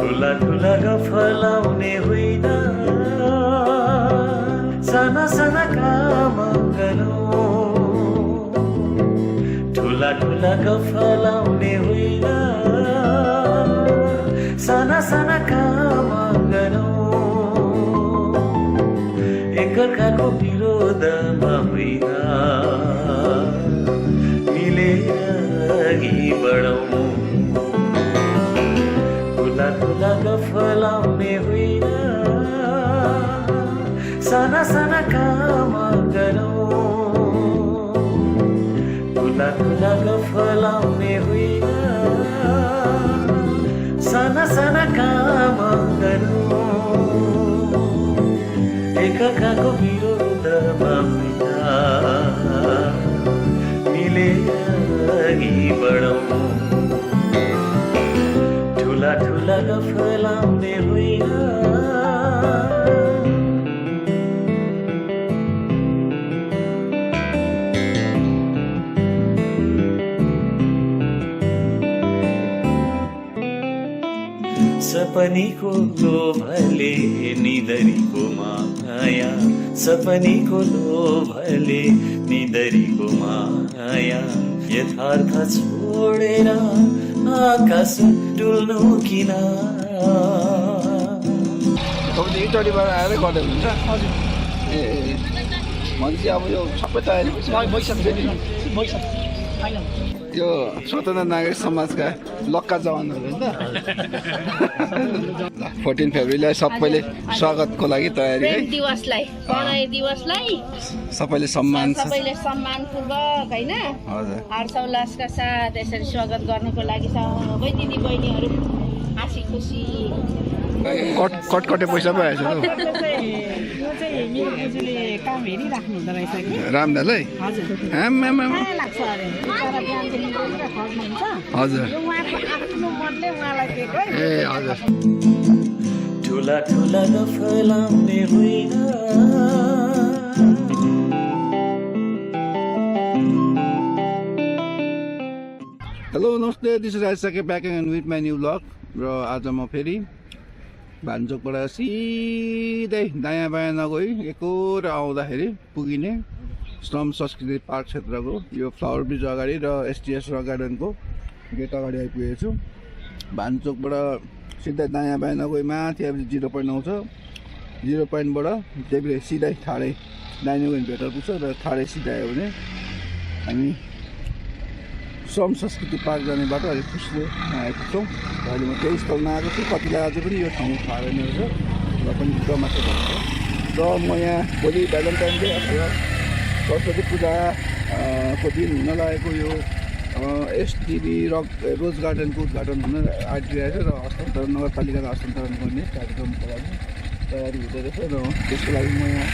ठुला ठुला गफलाउने होइन साना साना काम गरौँ ठुला ठुला गफलाउने होइन साना साना काम गरौँ एकअर्काको विरोधमा होइन मिलेर अघि बढौँ ठुला ठुला गफलाउने होइन साना साना काम गरौँ ठुला ठुला गफलाउने होइन साना साना काम गरौँ एकअर्काको विरोधमा होइन मिलेर अघि बढौँ ठुला ठुला गफलाउने होइन सपनीको लोभले निदरीको माया सपनीको लोभले निदरीको माया यथार्थ छोडेर आकाश डुल्नु किन इटलीबाट आएर गर्दै हुन्छ ए भनेपछि अब यो सबै तयारी यो स्वतन्त्र नागरिक समाजका लक्का जवानहरू होइन 14 फेब्रुअरीलाई सबैले स्वागतको लागि तयारी है दिवसलाई पढाइ दिवसलाई सबैले सम्मान सम्मानपूर्वक होइन हर्षोल्लासका साथ यसरी स्वागत गर्नको लागि सबै दिदी बहिनीहरू हाँसी खुसी कटकटे पैसा पो आएछ मेरो बोजूले काम हेरिराख्नु हुँदो रहेछ कि रामदालाई हजुर लाग्छ अरे हजुर आफ्नो मतले उहाँलाई दिएको ए हजुर ठुला ठुला गफलाउने होइन हेलो नमस्ते this is Raj back and with my new blog र आज म फेरि भान्चोकबाट सिधै दायाँ बायाँ नगई एकोर आउँदाखेरि पुगिने श्रम संस्कृति पार्क क्षेत्रको यो फ्लावर ब्रिज अगाडि र एसटिएस रक गार्डनको गेट अगाडि आइपुगेको छु भान्चोकबाट सिधै दायाँ बायाँ नगई माथि आएपछि 0 पोइन्ट आउँछ 0 पोइन्टबाट देब्रे सिधै ठाडै दाहिने गयो भने भेटर पुग्छ र ठाडै सिधै आयो भने हामी श्रम संस्कृति पार्क जाने बाटो अलिक खुसीले आइपुग्छौँ र अहिले म केही स्थल नआएको छु कतिलाई अझै पनि यो ठाउँ थाहा छैन रहेछ र पनि रमाइलो भन्छ र म यहाँ भोलि भ्यालेन्टाइन डे अथवा सरस्वती पूजाको दिन हुन लागेको यो एसडिबी रोज गार्डनको उद्घाटन हुन आइरहेको छ र हस्तान्तरण नगरपालिकाले हस्तान्तरण गर्ने कार्यक्रमको लागि तयारी हुँदो रहेछ र त्यसको लागि म यहाँ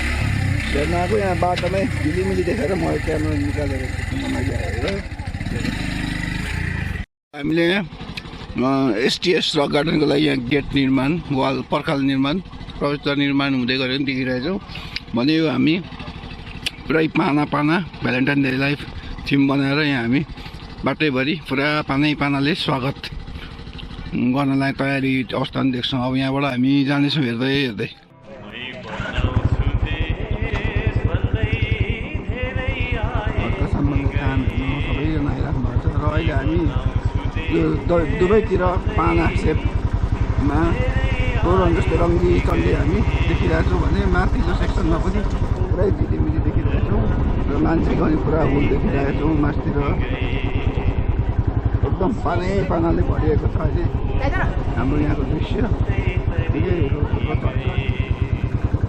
हेर्न आएको यहाँ बाटोमै झिलिमिली देखेर म क्यामेरा निकालेर हेरेर हामीले एसटिएस रक गार्डनको लागि यहाँ गेट निर्माण वाल पर्खाल निर्माण प्रवेशद्वार निर्माण हुँदै गरेको देखिरहेछौँ भने यो हामी पुरै पाना भ्यालेन्टाइन डे लाइफ थिम बनाएर यहाँ हामी बाटैभरि पुरा पानाले स्वागत गर्नलाई तयारी अवस्था पनि देख्छौँ अब यहाँबाट हामी जानेछौँ हेर्दै सबैजना आइराख्नु भएको छ र अहिले हामी यो दुवैतिर पाना सेपमा तोरण जस्तै रङ्गी चल्ली हामी देखिरहेछौँ भने माथिल्लो सेक्सनमा पनि पुरै झिलिमिली देखिरहेछौँ र मान्छेको पनि पुरा हुल देखिरहेछौँ माथितिर एकदम पानाले भरिएको छ अहिले हाम्रो यहाँको दृश्य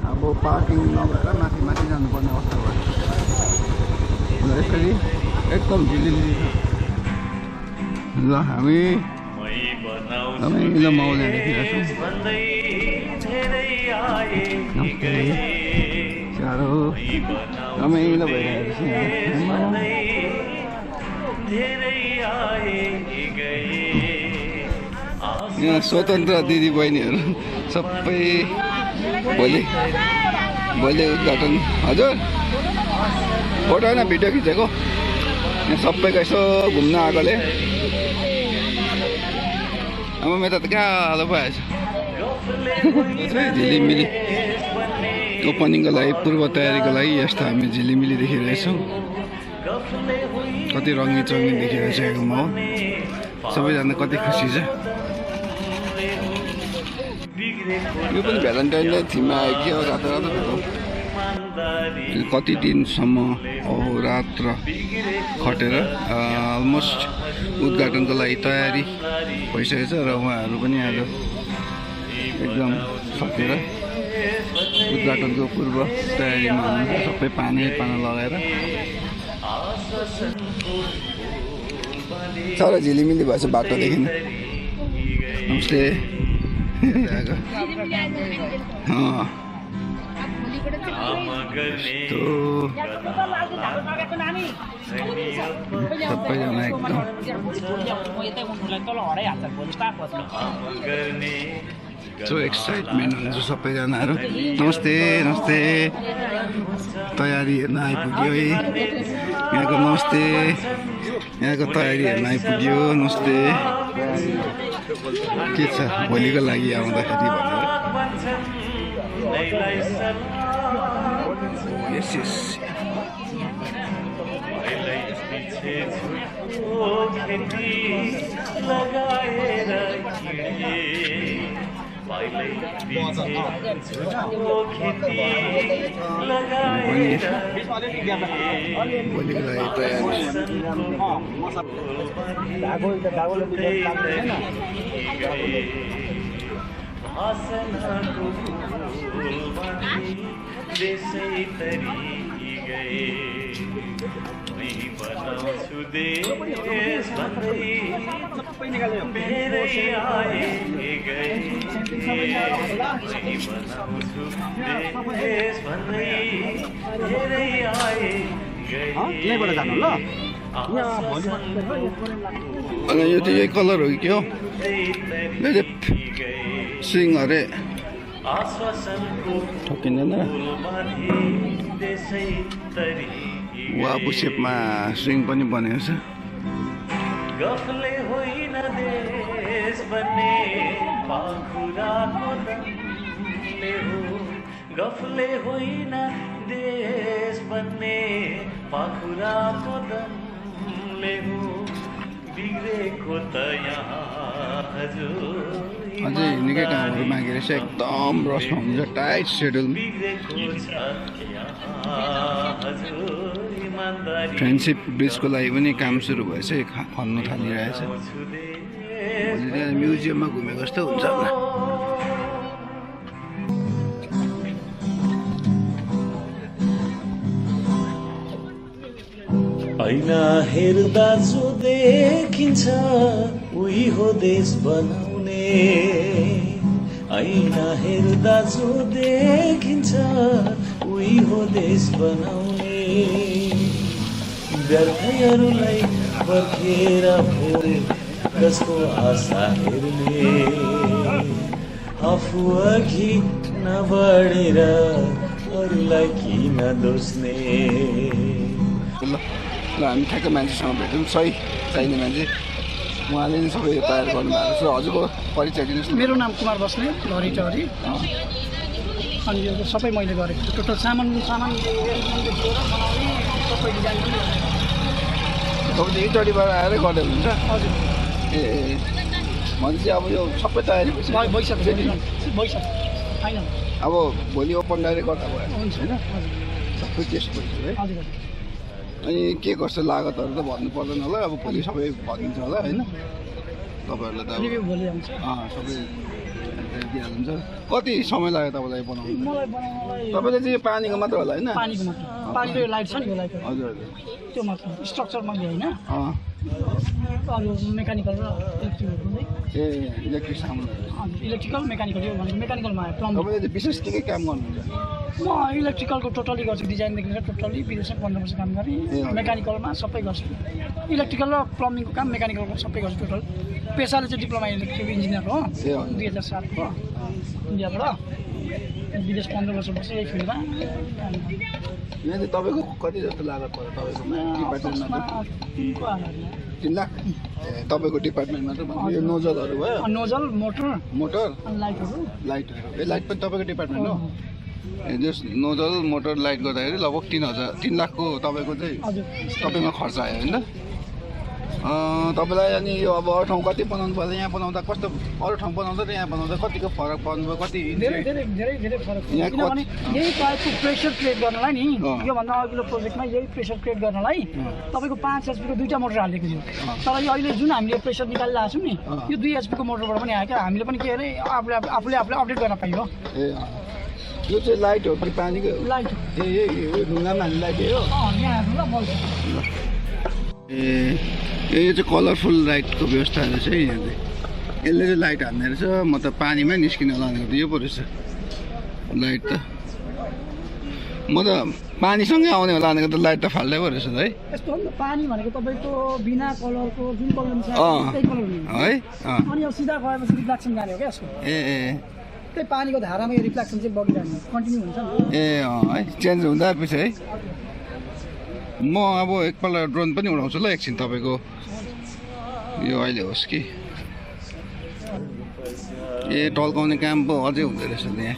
अब पार्किङ नभएर माथि जानुपर्ने अवस्था भयो र यसरी एकदम झिलिमिली छ ल हामी रमाइलो माहौल देखिरहेछौँ साह्रो रमाइलो भइरहेको छ यहाँ स्वतन्त्र दिदी बहिनीहरू सबै भोलि उद्घाटन हजुर फोटो होइन भिडियो खिचेको यहाँ सबैको यसो घुम्न आएकोले अब मेरो त कालो भएछ झिलिमिली ओपनिङको लागि पूर्व तयारीको लागि यस्तो हामी झिलिमिली देखिरहेछौँ कति रङ्गी चङ्गी देखिरहेको म हो सबैजना कति खुसी छ यो पनि भ्यालेन्टाइन डे थिममा आयो कि रातो रातो कति दिनसम्म रात्र खटेर अलमोस्ट उद्घाटनको लागि तयारी भइसकेको छ र उहाँहरू पनि आज एकदम सकेर उद्घाटनको पूर्व तयारीमा हुनुहुन्छ सबै पाना लगाएर साह्रै झिलिमिली भएछ बाटोदेखि नमस्ते सबैजना एकदम सो एक्साइटमेन्ट हुन्छ सबैजनाहरू नमस्ते नमस्ते तयारी हेर्न आइपुग्यो है यहाँको नमस्ते यहाँको तयारी हेर्न आइपुग्यो नमस्ते के छ भोलिको लागि आउँदाखेरि भनेर यस यस भोलिको लागि अनि यो त यही कलर हो कि के हो स्विङ अरे ठोकिँदैन वापु सेपमा स्विङ पनि बनेको छ गफले होइन देश बन्ने पाखुराको दमले हो गफले होइन देश बन्ने पाखुराको दमले हो बिग्रेको त यहाँ हजुर अझै निकै कामहरू मागेर चाहिँ एकदम रसमा हुन्छ टाइट सेड्युल फ्रेन्डसिप ब्रिजको लागि पनि काम सुरु भएछ खन्नु थालिरहेछ भोलि त्यहाँ म्युजियममा घुमेको जस्तो हुन्छ होला ऐना हेर्दा जो देखिन्छ उही हो देश बनाउने ऐना हेर्दा जो देखिन्छ उही हो देश बनाउने व्यर्थहरूलाई पर्खेर भो कसको आशा हेर्ने आफू अघि नबढेर अरूलाई किन दोस्ने ल हामी ठ्याक्कै मान्छेसँग भेट्यौँ सही चाहिने मान्छे उहाँले नै सबै तयार गर्नुभएको छ हजुरको परिचय दिनुहोस् न मेरो नाम कुमार बस्ने घरी टहरी अनि यो सबै मैले गरेको छु टोटल सामान सबै डिजाइन पनि तपाईँले इटडीबाट आएरै गर्दै हुन्छ हजुर ए भनेपछि अब यो सबै तयारी भइसक्यो होइन अब भोलि ओपन डाइरेक्ट गर्दा भयो हुन्छ होइन सबै टेस्ट भइसक्यो है हजुर अनि के कस्तो लागतहरू त भन्नु पर्दैन होला अब भोलि सबै भनिदिन्छ होला होइन तपाईँहरूलाई त रिभ्यू भोलि आउँछ सबै दिइहाल्नुहुन्छ कति समय लाग्यो तपाईँलाई बनाउनु मलाई बनाउनलाई तपाईँले चाहिँ यो पानीको मात्र होला होइन पानीको मात्र पानीको यो लाइट छ नि यो लाइट हजुर हजुर त्यो मात्र स्ट्रक्चरमा होइन अँ अरू मेकानिकल र इलेक्ट्रिकल पनि ए इलेक्ट्रिक सामानहरू इलेक्ट्रिकल मेकानिकल यो भनेको मेकानिकलमा आयो प्लम्बिङ तपाईँले चाहिँ विशेष के काम गर्नुहुन्छ म इलेक्ट्रिकलको टोटली गर्छु डिजाइनदेखि लिएर टोटली विदेशमा 15 वर्ष काम गरेँ मेकानिकलमा सबै गर्छु इलेक्ट्रिकल र प्लम्बिङको काम मेकानिकलको सबै गर्छु टोटल पेसाले चाहिँ डिप्लोमा इलेक्ट्रिकल इन्जिनियर हो 2007 को इन्डियाबाट विदेश 15 वर्ष बसेँ यही फिल्डमा यहाँ चाहिँ तपाईँको कति जस्तो लागत पर्यो तपाईँको 3 लाख तपाईको डिपार्टमेन्टमा त यो नोजलहरु भयो नोजल मोटर लाइटहरु लाइट पनि तपाईको डिपार्टमेन्ट हो जस नोजल मोटर लाइट गर्दाखेरि लगभग 3 लाखको तपाईको चाहिँ तपाईमा खर्च आयो हैन तपाईलाई अनि यो अब अरु ठाउँ कति बनाउनु पर्छ यहाँ बनाउँदा कस्तो अरु ठाउँ बनाउँदा र यहाँ बनाउँदा कतिको फरक पर्नुभयो कति धेरै फरक किनभने यही टाइपको प्रेसर क्रिएट गर्नलाई नि यो भन्दा अघिल्लो प्रोजेक्टमा यही प्रेसर क्रिएट गर्नलाई तपाईको 5 HP को दुईटा मोटर हालेको थियो तर यो अहिले जुन हामीले प्रेसर निकालिरहेको छौं नि यो 2 HP को मोटरबाट पनि आयो क्या हामीले पनि के अरे आफूले अपडेट गर्न पाइयो यो चाहिँ लाइट हो कि पानीको लाइट ए ढुङ्गामा हाल्ने लाइट हो यहाँ ल बल्छ यो चाहिँ कलरफुल लाइटको व्यवस्थाहरू छ यहाँ चाहिँ यसले चाहिँ लाइट हान्ने रहेछ म त पानीमै निस्किन लानेको त यो पो रहेछ लाइट त म त पानीसँगै आउने लानेको त लाइट त फाल्दै पो रहेछ है यस्तो हो नि पानी भनेको तपाईको बिना कलरको जुन कलर हुन्छ त्यही कलर हुन्छ है अनि यो सिधा गएपछि रिफ्लेक्सन जाने हो क्या यसको त्यही पानीको धारामा यो रिफ्लेक्सन चाहिँ बगिरहने कन्टिन्यू हुन्छ नि है चेन्ज हुँदा पछि है म अब एकपल्ट ड्रोन पनि उडाउँछु ल एकछिन तपाईको यो अहिले होस् कि टल्काउने काम पो अझै हुँदै रहेछ यहाँ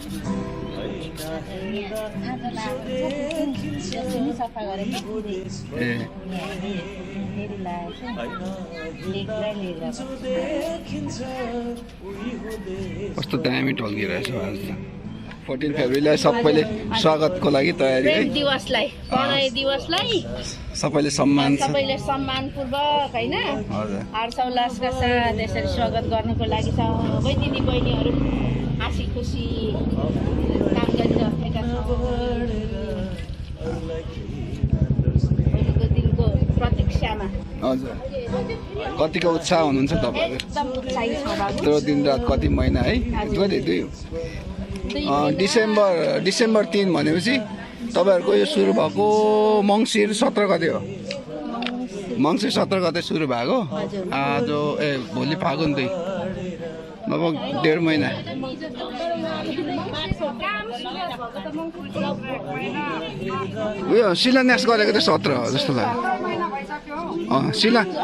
कस्तो दामी टल्किरहेछ आज 14 फेब्रुअरीलाई सबैले स्वागतको लागि तयारी है दिवसलाई सबैले सम्मानपूर्वक हैन हर्षोल्लासका साथ यसरी स्वागत गर्नको लागि सबै दिदी बहिनीहरू हाँसी खुसी काम गरिरहेका छौँ दिनको प्रतीक्षामा हजुर कतिको उत्साह हुनुहुन्छ तपाईहरु एकदम उत्साही छ बाबु यत्रो दिन रात कति महिना है डिसेम्बर 3 भनेपछि तपाईहरुको यो सुरु भएको मंसिर 17 गते हो मंसिर 17 गते सुरु भएको आज भोलि फागुन 2 लगभग 1.5 महिना उयो शिलान्यास गरेको त 17 हो जस्तो लाग्यो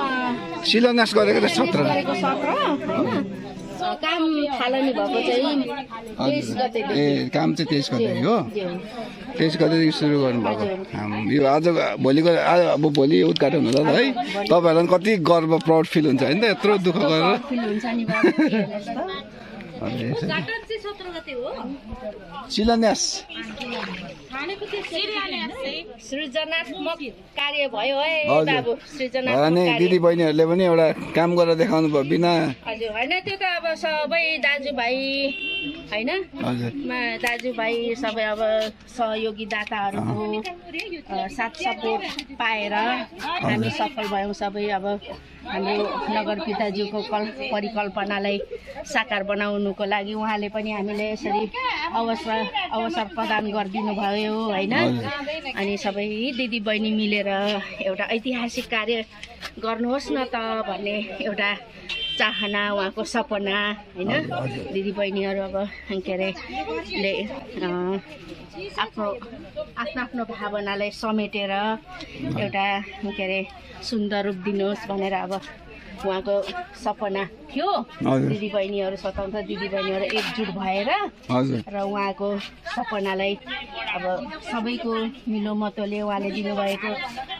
शिलान्यास गरेको त 17 काम थालनी भएको चाहिँ 23 गते काम चाहिँ 23 गते हो 23 गतेदेखि सुरु गर्नुभएको यो आज भोलिको अब भोलि उद्घाटन होला है तपाईहरुलाई कति गर्व प्राउड फिल हुन्छ हैन त यत्रो दुःख गरेर फिल हुन्छ नि बाबु उद्घाटन चाहिँ 17 गते हो शिलान्यास सृजनात्मक कार्य भयो है बाबु सृजनात्मक अनि दिदी बहिनीहरुले पनि एउटा काम गरेर देखाउनु भयो बिना हजुर हैन त्यो त अब सबै दाजुभाइ हैन दाजुभाइ सबै अब सहयोगी दाताहरुको साथ सपोर्ट पाएर हामी सफल भयौं सबै अब हाम्रो नगर पिताज्यूको परिकल्पनालाई साकार बनाउनुको लागि उहाँले पनि हामीले यसरी अवसर प्रदान गरिदिनु भयो हैन अनि सबै दिदी बहिनी मिलेर एउटा ऐतिहासिक कार्य गर्नुहोस् न त भन्ने एउटा चाहना उहाँको सपना हैन दिदी बहिनीहरु अब के अरे आफ्नो भावनालाई समेटेर एउटा के अरे सुन्दर रूप दिनुहोस् भनेर अब उहाँको सपना थियो दिदी बहिनीहरु स्वतन्त्र दिदी बहिनीहरु एकजुट भएर र उहाँको सपनालाई अब सबैको मिलोमतोले उहाँले दिनुभएको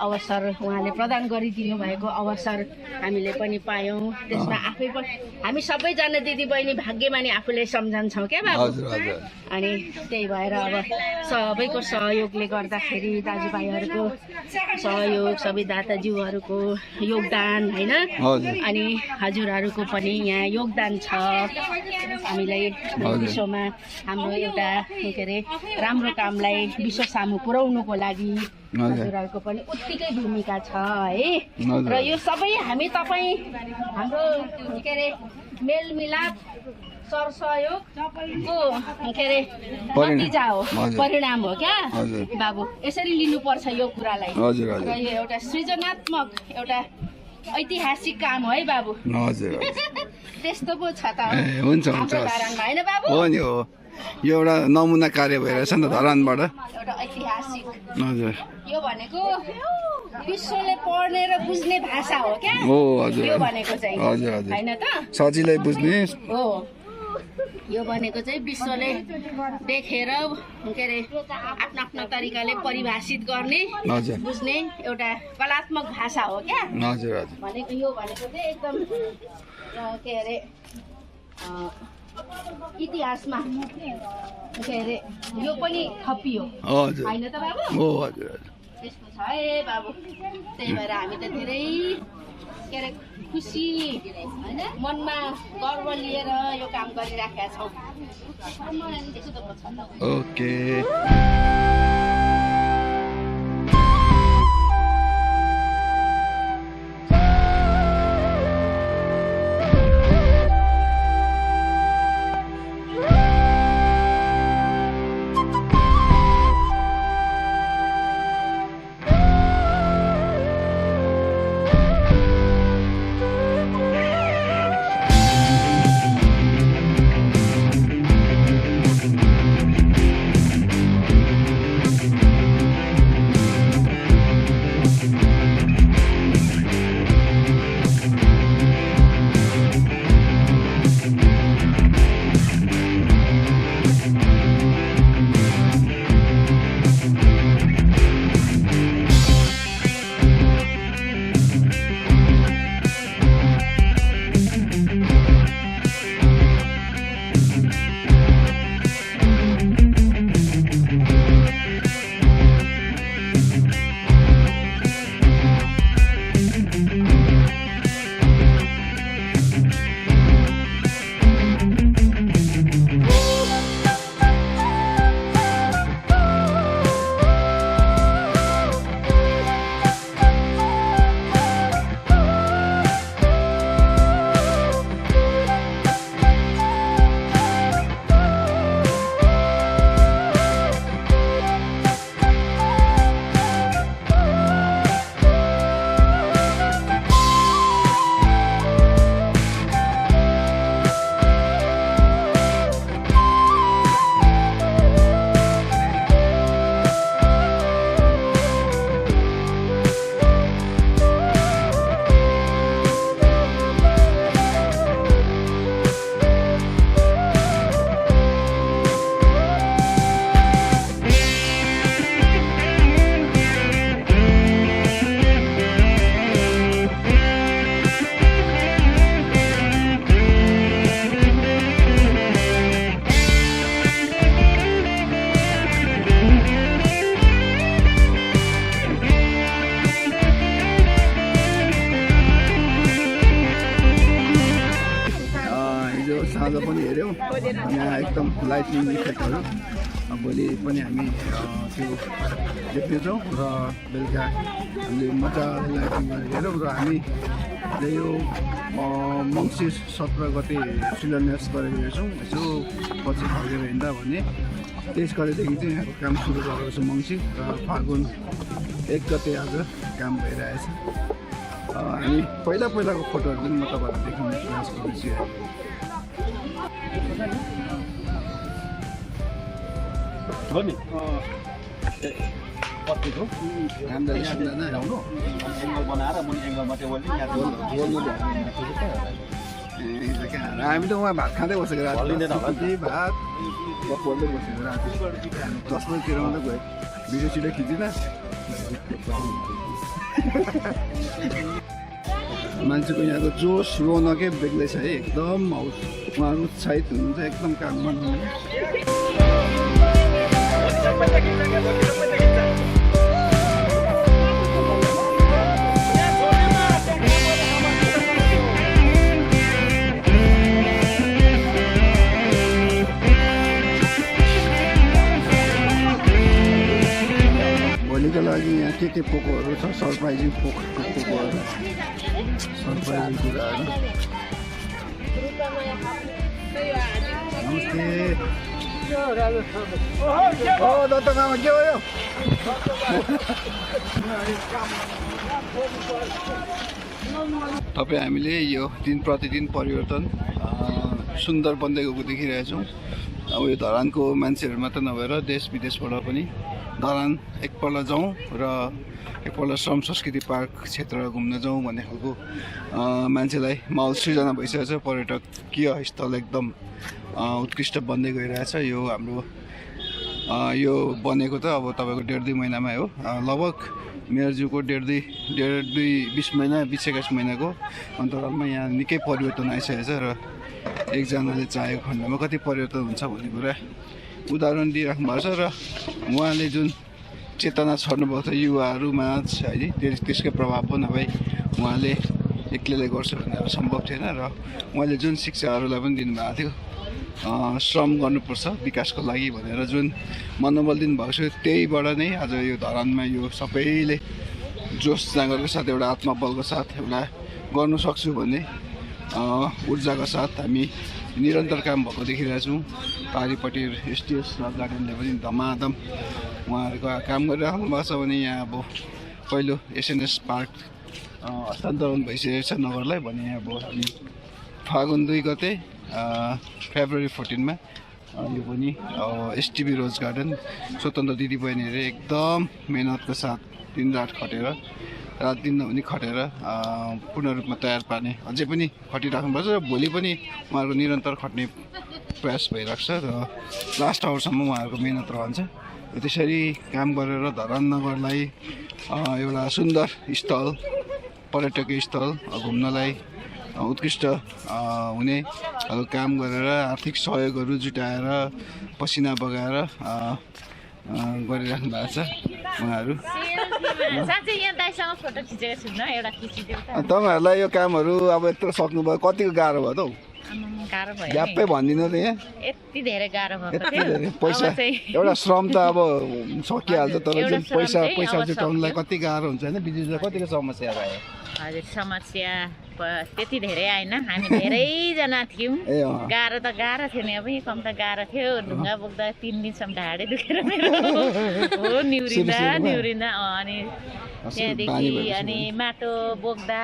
अवसर उहाँले प्रदान गरिदिनु भएको अवसर हामीले पनि पायौं त्यसमा आफै पनि हामी सबैजना दिदी बहिनी भाग्यमानी आफूले सम्झन्छौं के बाबु अनि त्यही भएर अब सबैको सहयोगले गर्दाखेरि दाजुभाइहरुको सहयोग सबै दाताज्यूहरुको योगदान हैन अनि हजुरहरुको पनि यहाँ योगदान छ हामीलाई विश्वमा हाम्रो एउटा के अरे राम्रो कामलाई विश्व सामु पुर्याउनुको लागि हजुरहरुको पनि उत्तिकै भूमिका छ है र यो सबै हामी तपाई हाम्रो के अरे मेलमिलाप सरसहयोगको के अरे नतिजा हो परिणाम हो क्या बाबु यसरी लिनुपर्छ यो कुरालाई र यो एउटा सृजनात्मक एउटा ऐतिहासिक काम है बाबु हजुर त्यस्तो पो छ त हुन्छ हैन बाबु हो नि हो यो एउटा नमुना कार्य भइरहेछ नि त धरानबाट। एउटा ऐतिहासिक हजुर यो भनेको विश्वले पढ्ने र बुझ्ने भाषा हो क्या। हो हजुर यो भनेको चाहिँ हजुर हजुर हैन त सजिलै बुझ्ने हो। यो भनेको चाहिँ विश्वले देखेर के अरे आफ्नो आफ्नो तरिकाले परिभाषित गर्ने हजुर बुझ्ने एउटा कलात्मक भाषा हो क्या। हजुर हजुर भनेको यो भनेको चाहिँ एकदम के अरे इतिहासमा के अरे यो पनि थपियो हजुर हैन त बाबु? हो हजुर हजुर त्यस्तो छ है बाबु। त्यही भएर हामी त धेरै के अरे खुसी हैन मनमा गर्व लिएर यो काम गरिराखेका छौँ। ओके साँझ पनि हेऱ्यौँ यहाँ एकदम लाइटिङ इफेक्टहरू भोलि पनि हामी त्यो देख्नेछौँ र बेलुका हामीले मजाले लाइटिङ गरेर हेरौँ र हामी यो मङ्सिर 17 गते शिलान्यास गरेको रहेछौँ। यसो पछि फर्केर हिँड्दा भने 23 गतेदेखि चाहिँ यहाँको काम सुरु गरेको छ मङ्सिर र फागुन 1 गते आज काम भइरहेछ। हामी पहिलाको फोटोहरू पनि म तपाईँहरूलाई देखाउने प्रयास गर्दैछु। कतिको हामीलाई लाग्दैन ल्याउनु एङ्गल बनाएर मुनि एङ्गल मात्रै ओल्ने हामी त उहाँ भात खाँदै बसेको राति भात बोल्दै बसेको राति 10 बजीतिर मात्रै गयो। भिडियो सिडियो खिचिन मान्छेको यहाँको जोस रौनकै बेग्लै छ है। एकदम उहाँहरू उत्साहित हुनुहुन्छ एकदम काम गर्नु। भोलिको लागि यहाँ के पोकोहरू छ सरप्राइजिङ पोकोहरू सरप्राइजिङ कुराहरू। नमस्ते दत्तकामा के हो यो? तपाईँ हामीले यो दिन प्रतिदिन परिवर्तन सुन्दर बन्दै गएको देखिरहेको छौँ। अब यो धरानको मान्छेहरू मात्र नभएर देश विदेशबाट पनि धरान एकपल्ट जाउँ र एकपल्ट श्रम संस्कृति पार्क क्षेत्र घुम्न जाउँ भन्ने खालको मान्छेलाई माहौल सृजना भइसकेको छ। पर्यटकीय स्थल एकदम उत्कृष्ट बन्दै गइरहेछ। यो हाम्रो यो बनेको त अब तपाईँको 1.5-2 महिनामै हो। लगभग मेयरज्यूको 20 महिना 21 महिनाको अन्तरालमा यहाँ निकै परिवर्तन आइसकेको छ र एकजनाले चाहेको खण्डमा कति परिवर्तन हुन्छ भन्ने कुरा उदाहरण दिइराख्नु भएको छ। र उहाँले जुन चेतना छर्नुभएको छ युवाहरूमाझ है, त्यसकै प्रभाव पनि नभई उहाँले एक्लैले गर्छु भन्ने सम्भव थिएन र उहाँले जुन शिक्षाहरूलाई पनि दिनुभएको थियो श्रम गर्नुपर्छ विकासको लागि भनेर जुन मनोबल दिनुभएको छ त्यहीबाट नै आज यो धरानमा यो सबैले जोस जाँगरको साथ एउटा आत्मबलको साथ एउटा गर्नु सक्छु भन्ने ऊर्जाको साथ हामी निरन्तर काम भएको देखिरहेछौँ। पारिपट्टि एसटिएस र गार्डनले पनि धमाधम उहाँहरूको काम गरिराख्नु भएको छ भने यहाँ अब पहिलो एसएनएस पार्क हस्तान्तरण भइसकेको छ नगरलाई भने अब हामी फागुन 2 गते फेब्रुअरी 14 यो पनि एसडीबी रोज गार्डन स्वतन्त्र दिदीबहिनीहरूले एकदम मेहनतको साथ दिनरात खटेर रात दिन नभनी खटेर पूर्ण रूपमा तयार पार्ने अझै पनि खटिराख्नु पर्छ र भोलि पनि उहाँहरूको निरन्तर खट्ने प्रयास भइरहेको छ र लास्ट आवरसम्म उहाँहरूको मेहनत रहन्छ। त्यसरी काम गरेर धरान नगरलाई एउटा सुन्दर स्थल पर्यटकीय स्थल घुम्नलाई उत्कृष्ट हुने काम गरेर आर्थिक सहयोगहरू जुटाएर पसिना बगाएर गरिराख्नु भएको छ उहाँहरू। तपाईँहरूलाई यो कामहरू अब यत्रो सक्नुभयो कतिको गाह्रो भयो त हौ? ग्याप्पै भनिदिनु त यहाँ यति धेरै गाह्रो भयो। यति धेरै पैसा एउटा श्रम त अब सकिहाल्छ तर जुन पैसा जुटाउनुलाई कति गाह्रो हुन्छ होइन? बिजुलीलाई कतिको समस्या भयो? हजुर समस्या त्यति धेरै आएन, हामी धेरैजना थियौँ। गाह्रो त गाह्रो थियो नि, अब कम त गाह्रो थियो। ढुङ्गा बोक्दा 3 दिनसम्म ढाडे दुखेर हो निहुरिँदा अनि त्यहाँदेखि अनि माटो बोक्दा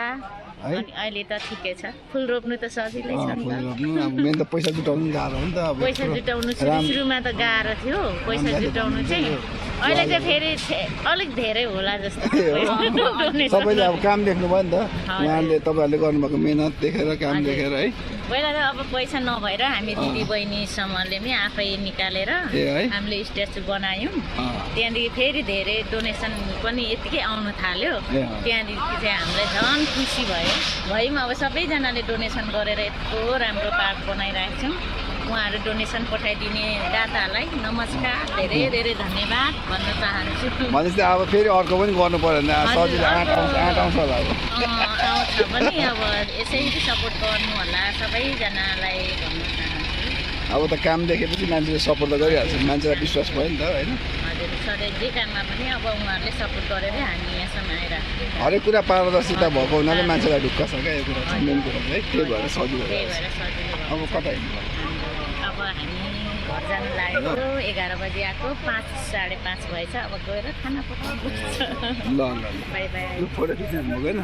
अनि अहिले त ठिकै छ। फुल रोप्नु त सजिलै छ नि त। मेन त पैसा जुटाउनु गाह्रो हो नि त। अब पैसा जुटाउनु सुरुमा त गाह्रो थियो पैसा जुटाउनु चाहिँ। अहिले चाहिँ फेरि अलिक धेरै होला जस्तो। सबैले अब काम देख्नुभयो नि त, उहाँले तपाईँहरूले गर्नुभएको मेहनत देखेर काम देखेर है। पहिला त अब पैसा नभएर हामी दिदी बहिनी समूहले पनि आफै निकालेर हामीले स्ट्याचु बनायौँ। त्यहाँदेखि फेरि धेरै डोनेसन पनि यतिकै आउनु थाल्यो। त्यहाँदेखि चाहिँ हामीलाई झन् खुसी भयौँ। अब सबैजनाले डोनेसन गरेर यत्रो राम्रो पार्क बनाइरहेको छौँ। उहाँहरू डोनेसन पठाइदिने दाताहरूलाई नमस्कार, धेरै धेरै धन्यवाद भन्न चाहन्छु। भनेपछि अब फेरि अर्को पनि गर्नु पर्यो भने सजिलो आँट आउँछ होला। आउँछ पनि अब यसरी सपोर्ट गर्नु होला सबैजनालाई भन्न चाहन्छु। अब त काम देखेपछि मान्छेले सपोर्ट त गरिहाल्छ, मान्छेलाई विश्वास भयो नि त होइन? हजुर सधैँ जे काममा पनि अब उहाँहरूले सपोर्ट गरेरै हामी यहाँसम्म आइरहेको। हरेक कुरा पारदर्शिता भएको हुनाले मान्छेलाई ढुक्क छ क्या यो कुरा चाहिँ मेन कुरा है। त्यही भएर सजिलो अब कता हिँड्नु? अब हामी घर जानु लागेको 11 बजी आएको, 5 साढे 5 भएछ। अब गएर खाना पकाउनु ल ल बाई बाई। यो फोटो खिच्नु भएन?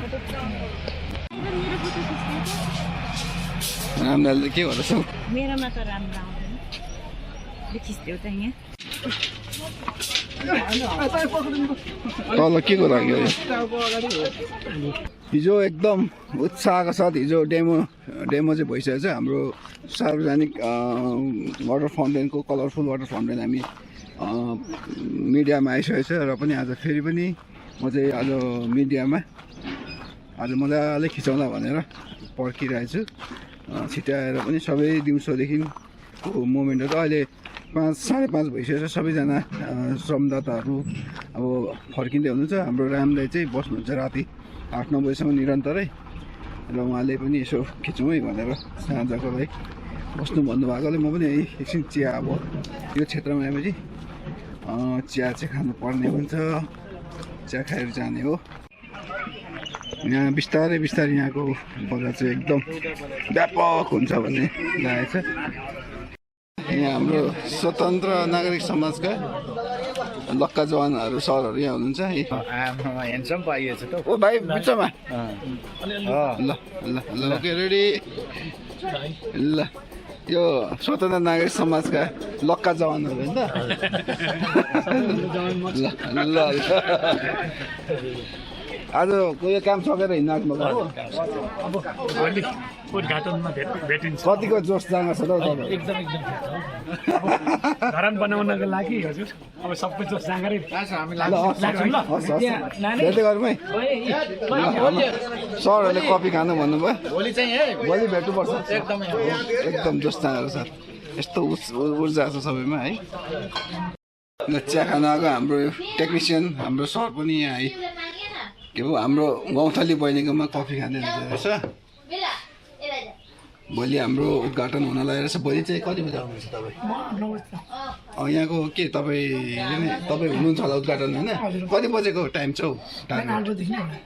रामलालले के गर्दैछ? मेरोमा त राम्रो आउँदैन, खिच्थ्यौ त यहाँ तल के को लागि हो? हिजो एकदम उत्साहका साथ हिजो डेमो चाहिँ भइसकेको छ। हाम्रो सार्वजनिक वाटर फाउन्टेनको कलरफुल वाटर फाउन्टेन हामी मिडियामा आइसकेको छ र पनि आज फेरि पनि म चाहिँ आज मिडियामा आज मजाले खिचाउँला भनेर पर्खिरहेको छु। छिटो आएर पनि सबै दिउँसोदेखिको मोमेन्टहरू अहिले 5 साढे 5 भइसकेको छ। सबैजना श्रमदाताहरू अब फर्किँदै हुनुहुन्छ। हाम्रो रामले चाहिँ बस्नुहुन्छ राति 8-9 बजीसम्म निरन्तरै र उहाँले पनि यसो खिचौँ है भनेर साँझको लागि बस्नु भन्नुभएकोले म पनि एकछिन चिया अब यो क्षेत्रमा आएपछि चिया चाहिँ खानुपर्ने हुन्छ। चिया खाएर जाने हो। यहाँ बिस्तारै यहाँको बजार चाहिँ एकदम व्यापक हुन्छ भन्ने लागेको छ। यहाँ हाम्रो स्वतन्त्र नागरिक समाजका लक्का जवानहरू सरहरू यहाँ हुनुहुन्छ। ह्यान्डसम पाइएछ त। ओ भाइ बिचमा ल ल ल ओके रेडी ल यो स्वतन्त्र नागरिक समाजका लक्का जवानहरू होइन त ल आज यो काम सकेर हिँड्नु आएको हो अब अलि उद्घाटनमा भेटिन्छ कतिको जोस जाँगा छ त एकदम धरान बनाउनको लागि हजुर अब सबै जोस जाँगरै भेट्दै गरौँ है सरहरूले कफी खानु भन्नुभयो भोलि भेट्नुपर्छ एकदम जोस जाँगर सर यस्तो ऊर्जा छ सबैमा है चिया खान आएको हाम्रो टेक्निसियन हाम्रो सर पनि यहाँ है के हो हाम्रो गौँथली बहिनीकोमा कफी खाँदै रहेछ भोलि हाम्रो उद्घाटन हुन लागेको छ भोलि चाहिँ कति बजी आउनुहुन्छ तपाईँ यहाँको के तपाईँ हुनुहुन्छ होला उद्घाटन होइन कति बजेको टाइम छ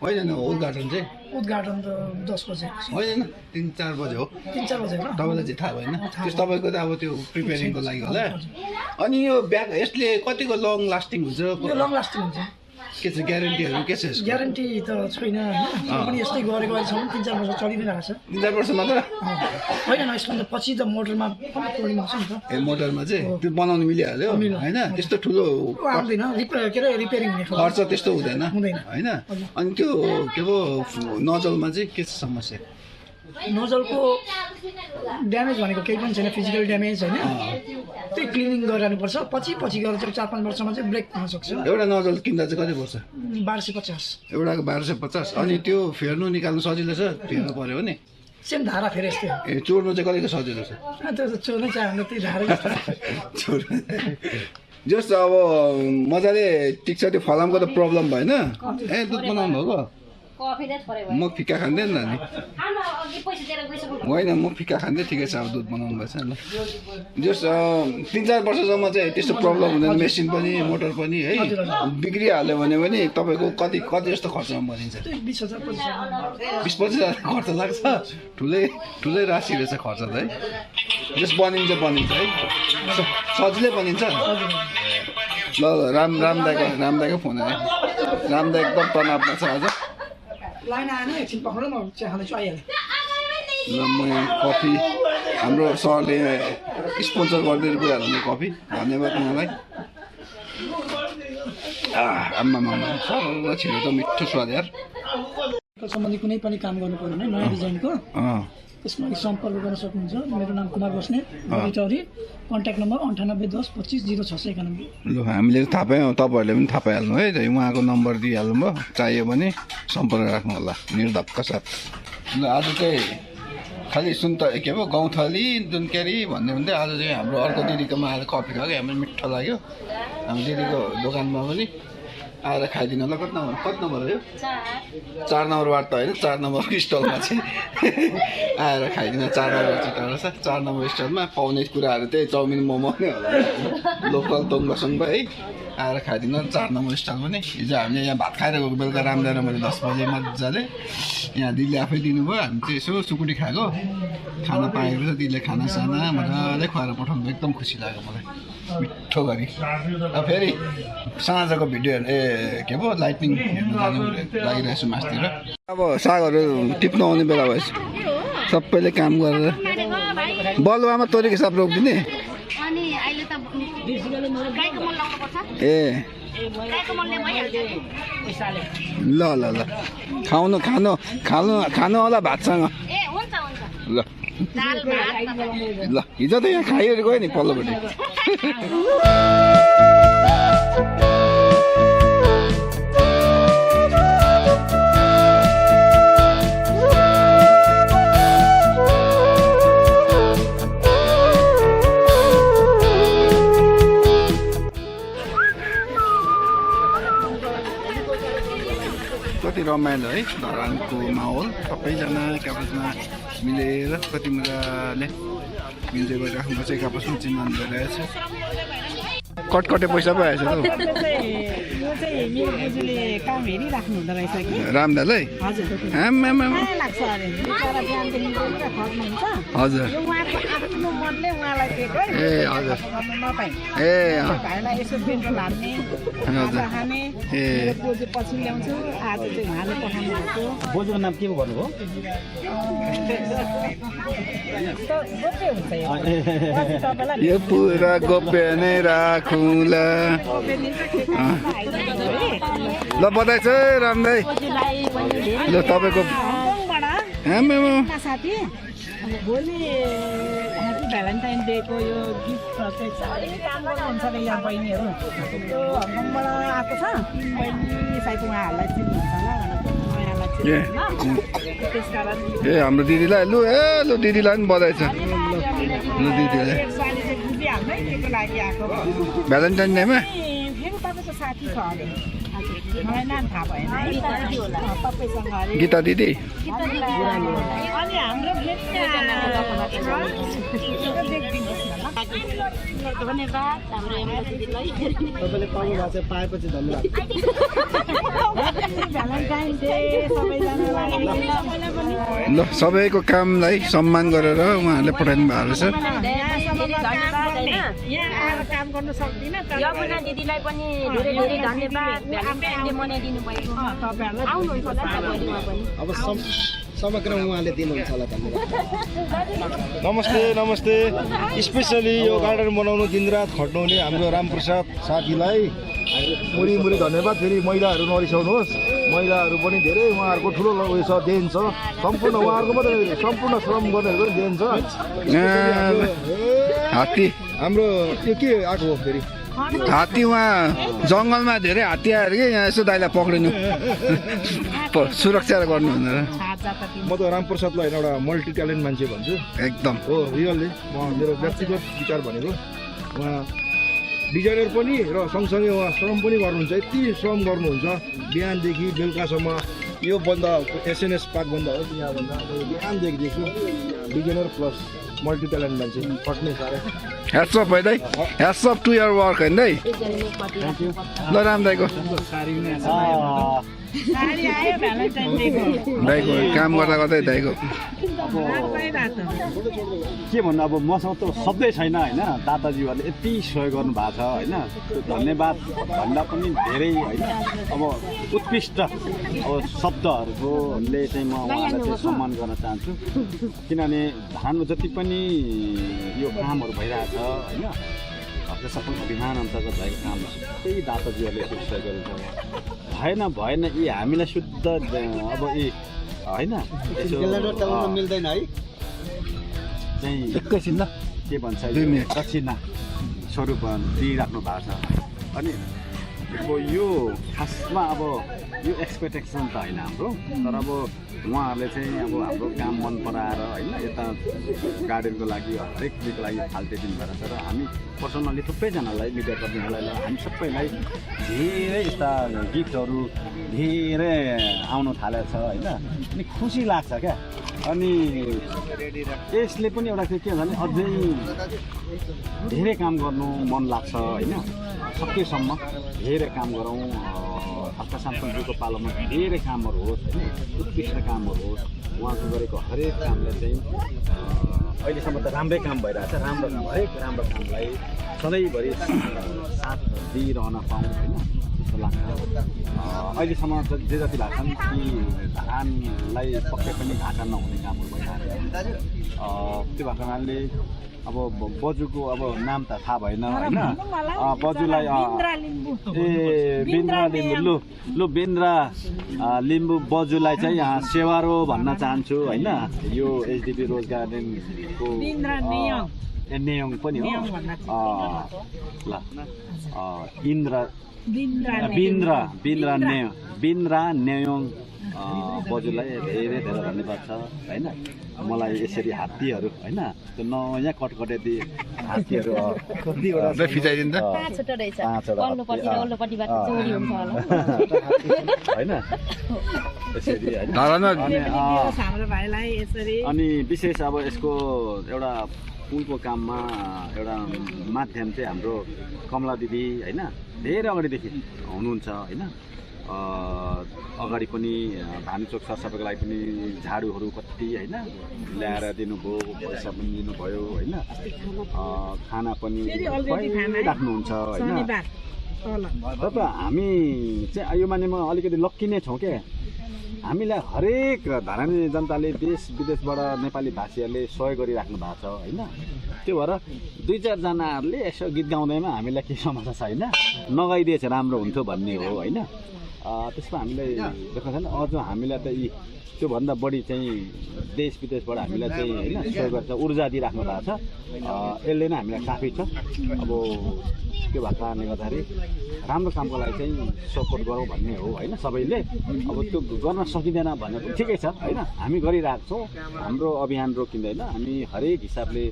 होइन उद्घाटन चाहिँ उद्घाटन त 10 बजे होइन 3-4 बजे हो 3-4 बजे तपाईँलाई चाहिँ थाहा भएन त्यस तपाईँको त अब त्यो प्रिपेरिङको लागि होला अनि यो ब्याग यसले कतिको लङ लास्टिङ हुन्छ लङ लास्टिङ हुन्छ के छ ग्यारेन्टीहरू के छ यसको ग्यारेन्टी त छैन होइन पनि यस्तै गरेको अहिलेसम्म 3-4 वर्ष चलिरहेको छ 3-4 वर्ष मात्र होइन यसमा त पछि त मोटरमा पनि प्रब्लम आउँछ नि त ए मोटरमा चाहिँ त्यो बनाउनु मिलिहाल्यो होइन त्यस्तो ठुलो आउँदैन के अरे रिपेयरिङ हुने खर्च त्यस्तो हुँदैन होइन अनि त्यो के पो नजलमा चाहिँ के छ समस्या नोजलको ड्यामेज भनेको केही पनि छैन फिजिकल ड्यामेज होइन त्यही क्लिनिङ गरिरहनुपर्छ पछि गएर चाहिँ 4-5 वर्षमा चाहिँ ब्रेक हुन सक्छ एउटा नजल किन्दा चाहिँ कति पर्छ 1250 एउटाको 1250 अनि त्यो फेर्नु निकाल्नु सजिलो छ फेर्नु पर्यो भने सेम धारा फेरि यस्तै हो ए चोर्नु चाहिँ कतिको सजिलो छ त्यो त चोर्नै चाहनु त्यही धारा चोर्नु जस अब मजाले टिक्छ त्यो फलामको त प्रब्लम भएन ए दुध बनाउनु भएको म फिका खाँदैन नि होइन म फिका खाँदै ठिकै छ अब दुध बनाउनु भएछ ल जस 3-4 वर्षसम्म चाहिँ त्यस्तो प्रब्लम हुँदैन मेसिन पनि मोटर पनि है बिग्रिहाल्यो भने पनि तपाईँको कति जस्तो खर्चमा बनिन्छ 20-25 खर्च लाग्छ ठुलै राशि रहेछ खर्च त है जस बनिन्छ है सजिलै बनिन्छ ल रामदाईको फोन आयो रामदाई एकदम तनावमा छ आज लाइन आएन एकछिन पक्रेर म चिया खाँदैछु आइहालेँ ल म कफी हाम्रो सरले स्पोन्सर गरिदिएर पुऱ्याइहाल्नु कफी धन्यवाद उहाँलाई आम्मा सर छिटो त मिठो स्वाद यार सम्बन्धी कुनै पनि काम गर्नु पर्यो भने नयाँ डिजाइनको त्यसमा सम्पर्क गर्न सक्नुहुन्छ मेरो नाम कुमार बस्नेत चौधरी कन्ट्याक्ट नम्बर 9810250691 ल हामीले थाहा पायौँ तपाईँहरूले पनि थाहा पाइहाल्नु है उहाँको नम्बर दिइहाल्नु भयो चाहियो भने सम्पर्क राख्नु होला निर्धक्क साथ ल आज चाहिँ खालि सुन त के पो गौँथली दुनकेरी भन्दै आज चाहिँ हाम्रो अर्को दिदीकोमा आएर कफी खाएको हामीलाई मिठो लाग्यो हाम्रो दिदीको दोकानमा पनि आएर खाइदिनु होला कति नम्बर हो यो 4 नम्बर वार्ड त होइन 4 नम्बरको स्टलमा चाहिँ आएर खाइदिनु 4 नम्बर चिटाएर छ 4 नम्बर स्टलमा पाउने कुराहरू त्यही चाउमिन मोमो नै होला लोकल तोङ्बासोङ्बा है आएर खाइदिनु 4 नम्बर स्टल पनि हिजो हामीले यहाँ भात खाएर गएको बेलुका रामदाएर मैले 10 बजे मजाले यहाँ दिदीले आफै दिनुभयो हामी चाहिँ यसो सुकुटी खाएको खाना पाएको छ दिदीले खानासाना मजाले खुवाएर पठाउनु एकदम खुसी लाग्यो मलाई मिठो गरी अब फेरि साँझको भिडियोहरू के पो लाइटिङ हेर्नु जानु लागिरहेको छु मासतिर अब सागहरू टिप्नु आउने बेला भएछ सबैले काम गरेर बलुवामा तोरीको साग रोकिदिने ए ल खानु होला भातसँग ल हिजो त यहाँ खाइहरू गयो नि पल्लोपट्टि कति रमाइलो है धरानको माहौल सबैजना एकापसमा मिलेर कति मजाले इन्जोय गरिराख्नु पर्छ एकापसमा चिन्वन गरिरहेछ कटकटे पैसा पो आएछ त यो चाहिँ मेरो बोजूले काम हेरिराख्नु हुँदो रहेछ कि रामदालाई हजुर आम्मामा माया लाग्छ अरे बिचरा बिहानदेखि बेलुका खट्नुहुन्छ हजुर यो उहाँको आफ्नो मतले उहाँलाई दिएको है ए हजुर गर्नु नपाइ ए भाइलाई यसो पेट्रोल हाल्ने खाजा खाने ए मेरो बोजू पछि ल्याउँछु आज चाहिँ उहाँले पठाउनु भएको बोजूको नाम के पो भन्नुभयो गोप्य हुन्छ यो पछि तपाईँलाई यो पुरा गोप्य नै राखौँला ल बधाई छ रामदाई ल तपाईँको हङकङबाट साथी भोलि ह्याप्पी भ्यालेन्टाइन डेको यो गिफ्ट चाहिँ साह्रै काम गर्नुहुन्छ अरे यहाँ बहिनीहरू त्यो हङकङबाट आएको छ बहिनी सायद उहाँहरूलाई चिन्नुहुन्छ होला नयाँलाई चिन्नुहुन्छ त्यस कारण ए हाम्रो दिदीलाई लु ए लु दिदीलाई पनि बधाई छ लु दिदीलाई साली चाहिँ बुझिहाल्नु है केको लागि आएको भ्यालेन्टाइन डेमा फेरि तपाईँको साथी छ अरे मलाई नाम थाहा भएन है तपाईँसँग अरे गीता दिदी अनि हाम्रो धन्यवाद हाम्रो दिदीलाई तपाईँले पाउनु भएको छ पाएपछि धन्यवाद भ्यालेन्टाइन डे सबैजनालाई ल सबैको कामलाई सम्मान गरेर उहाँहरूले पठाइदिनु भएको रहेछ यहाँ आएर काम गर्नु सक्दिनँ यमुना दिदीलाई पनि धेरै धेरै धन्यवाद भ्यालेन्टाइन डे मनाइदिनु भएको तपाईँहरूलाई आउनुहुन्छ होला भोलि उहाँ पनि अब समग्र उहाँले दिनुहुन्छ होला धन्यवाद नमस्ते नमस्ते स्पेसली यो गार्डन बनाउनु दिनरात खट्नुहुने हाम्रो रामप्रसाद साथीलाई मुरी मुरी धन्यवाद। फेरि महिलाहरू नरिसाउनुहोस्, महिलाहरू पनि धेरै उहाँहरूको ठुलो उयो छ, देन छ, सम्पूर्ण उहाँहरूको मात्रै सम्पूर्ण श्रम गर्नेहरूको पनि देन छ। हात्ती हाम्रो यो के आएको हो फेरि हात्ती उहाँ जङ्गलमा धेरै हात्ती आएर कि यहाँ यसो दाइलाई पक्रिनु सुरक्षा गर्नु भनेर। म त रामप्रसादलाई एउटा मल्टी ट्यालेन्ट मान्छे भन्छु एकदम हो, रियल्ली। म मेरो व्यक्तिगत विचार भनेको उहाँ डिजाइनर पनि र सँगसँगै उहाँ श्रम पनि गर्नुहुन्छ। यति श्रम गर्नुहुन्छ बिहानदेखि बेलुकासम्म। यो बन्दा एसएनएस पार्क बन्दा हो यहाँभन्दा बिहानदेखि देख्छु डिजाइनर प्लस मल्टी ट्यालेन्ट मान्छे खट्ने साह्रै। ह्याट्स अफ है दाइ, hats off to your work होइन दाइ। ल राम दाइको दाइको काम गर्दा गर्दै दाइको के भन्नु, अब मसँग त शब्दै छैन होइन। दादाज्यूहरूले यति सहयोग गर्नु भएको छ होइन, त्यो धन्यवाद भन्दा पनि धेरै होइन। अब उत्कृष्ट अब शब्दहरूकोले चाहिँ म उहाँलाई चाहिँ सम्मान गर्न चाहन्छु, किनभने धारानमा जति पनि यो कामहरू भइरहेछ होइन, सफल अभियान अन्तर्गत भएको काम सबै दाताजीहरूले यसो सहयोग गर्नुहुन्छ। भएन यी हामीलाई शुद्ध अब यी होइन मिल्दैन है चाहिँ एकैछिन ल के भन्छ दक्षिणा स्वरूप दिइराख्नु भएको छ। अनि अब यो खासमा अब यो एक्सपेक्टेसन त होइन हाम्रो, तर अब उहाँहरूले चाहिँ अब हाम्रो काम मन पराएर होइन यता गार्डनको लागि हरेक चिजको लागि फाल्टे दिनुभएको छ। र हामी पर्सनल्ली थुप्रैजनालाई मिडिया कर्मीहरूलाई हामी सबैलाई धेरै यस्ता गिफ्टहरू धेरै आउनु थालेको छ होइन। अनि खुसी लाग्छ क्या। अनि यसले पनि एउटा के भने अझै धेरै काम गर्नु मन लाग्छ होइन। सकेसम्म धेरै काम गरौँ, हप्ता सामको पालोमा धेरै कामहरू होस् होइन, उत्कृष्ट कामहरू होस्। उहाँको गरेको हरेक कामले चाहिँ अहिलेसम्म त राम्रै काम भइरहेछ। राम्रो काम हरेक राम्रो कामलाई सधैँभरि साथ दिइरहन पाऊँ होइन जस्तो लाग्छ। अहिलेसम्म जे जति भएको छन् ती धानलाई पक्कै पनि घाटा नहुने कामहरू भइरहेको छ। त्यो भएको कारणले अब बजुको अब नाम त थाहा भएन होइन। बजुलाई बिन्द्रा लिम्बू लु बिन्द्रा लिम्बू बजुलाई चाहिँ यहाँ सेवारो भन्न चाहन्छु होइन। यो एसडिबी रोज गार्डनको नेयोङ पनि हो ल बिन्द्रा नेयोङ बजुलाई धेरै धेरै धन्यवाद छ होइन। मलाई यसरी हात्तीहरू होइन त्यो नयाँ कटकटे हात्तीहरू फिचाइदिनु त होइन यसरी हाम्रो भाइलाई यसरी। अनि विशेष अब यसको एउटा पुलको काममा एउटा माध्यम चाहिँ हाम्रो कमला दिदी होइन धेरै अगाडिदेखि हुनुहुन्छ होइन। अगाडि पनि भानुचोक सरसफाइको लागि पनि झाडुहरू कति होइन ल्याएर दिनुभयो, पैसा पनि दिनुभयो होइन। खाना पनि राख्नुहुन्छ होइन। तर त हामी चाहिँ यो मानेमा अलिकति लक्की नै छौँ क्या। हामीलाई हरेक धरानी जनताले देश विदेशबाट नेपाली भाषीहरूले सहयोग गरिराख्नु भएको छ होइन। त्यो भएर 2-4जनाहरूले यसो गीत गाउँदैमा हामीलाई केही समस्या छैन, नगाइदिएछ राम्रो हुन्थ्यो भन्ने हो होइन। त्यसमा हामीलाई देखाएको छैन। अझ हामीलाई त यी त्योभन्दा बढी चाहिँ देश विदेशबाट हामीलाई चाहिँ होइन सहयोग गर्छ, ऊर्जा दिइराख्नु भएको छ। यसले नै हामीलाई काफी छ। अब त्यो भएको कारणले गर्दाखेरि राम्रो कामको लागि चाहिँ सपोर्ट गरौँ भन्ने हो होइन सबैले। अब त्यो गर्न सकिँदैन भन्ने पनि ठिकै छ होइन। हामी गरिरहेको छौँ, हाम्रो अभियान रोकिँदैन। हामी हरेक हिसाबले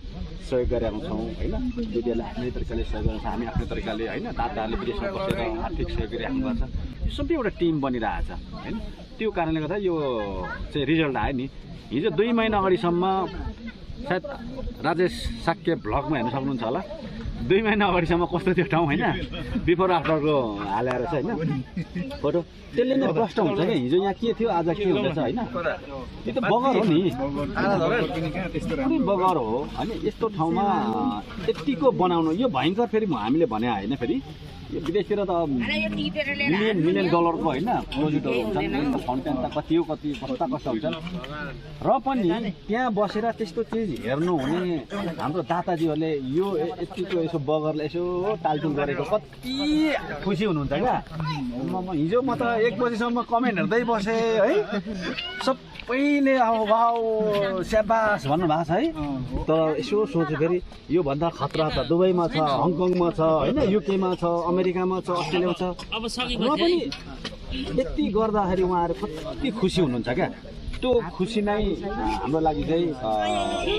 सहयोग गरिरहेको छौँ होइन। दिदीहरूले आफ्नै तरिकाले सहयोग गर्छ, हामी आफ्नै तरिकाले होइन। दादाहरूले विदेशमा बसेर आर्थिक सहयोग गरिराख्नु भएको छ। यो सबै एउटा टिम बनिरहेको छ होइन। त्यो कारणले गर्दा यो चाहिँ रिजल्ट आयो नि। हिजो 2 महिना अगाडिसम्म सायद राजेश साक्य भ्लगमा हेर्नु सक्नुहुन्छ होला। 2 महिना अगाडिसम्म कस्तो थियो ठाउँ होइन, बिफोर आफ्टरको हालेर चाहिँ होइन फोटो। त्यसले नै प्रष्ट हुन्छ क्या हिजो यहाँ के थियो आज के हुँदैछ होइन। त्यो त बगर हो नि, पुरै बगर हो होइन। यस्तो ठाउँमा यतिको बनाउनु यो भयङ्कर। फेरि हामीले भने होइन, फेरि यो विदेशतिर त मिलियन डलरको होइन प्रोजेक्टहरू हुन्छन्। फाउन्टेन त कति हो, कति कस्ता हुन्छन्। र पनि त्यहाँ बसेर त्यस्तो चिज हेर्नु हुने हाम्रो दाताजीहरूले यो यतिको यसो बगरले यसो टालटुल गरेको कति खुसी हुनुहुन्छ क्या। हिजो म त 1 बजीसम्म कमेन्ट हेर्दै बसेँ है। सबैले अब वाउ स्याबास भन्नुभएको छ है। तर यसो सोच्यो फेरि योभन्दा खतरा त दुबईमा छ, हङकङमा छ होइन, युकेमा छ, अमेरिकामा छ, अस्ट्रेलियामा छ। र पनि यति गर्दाखेरि उहाँहरू कति खुसी हुनुहुन्छ क्या। त्यो खुसी नै हाम्रो लागि चाहिँ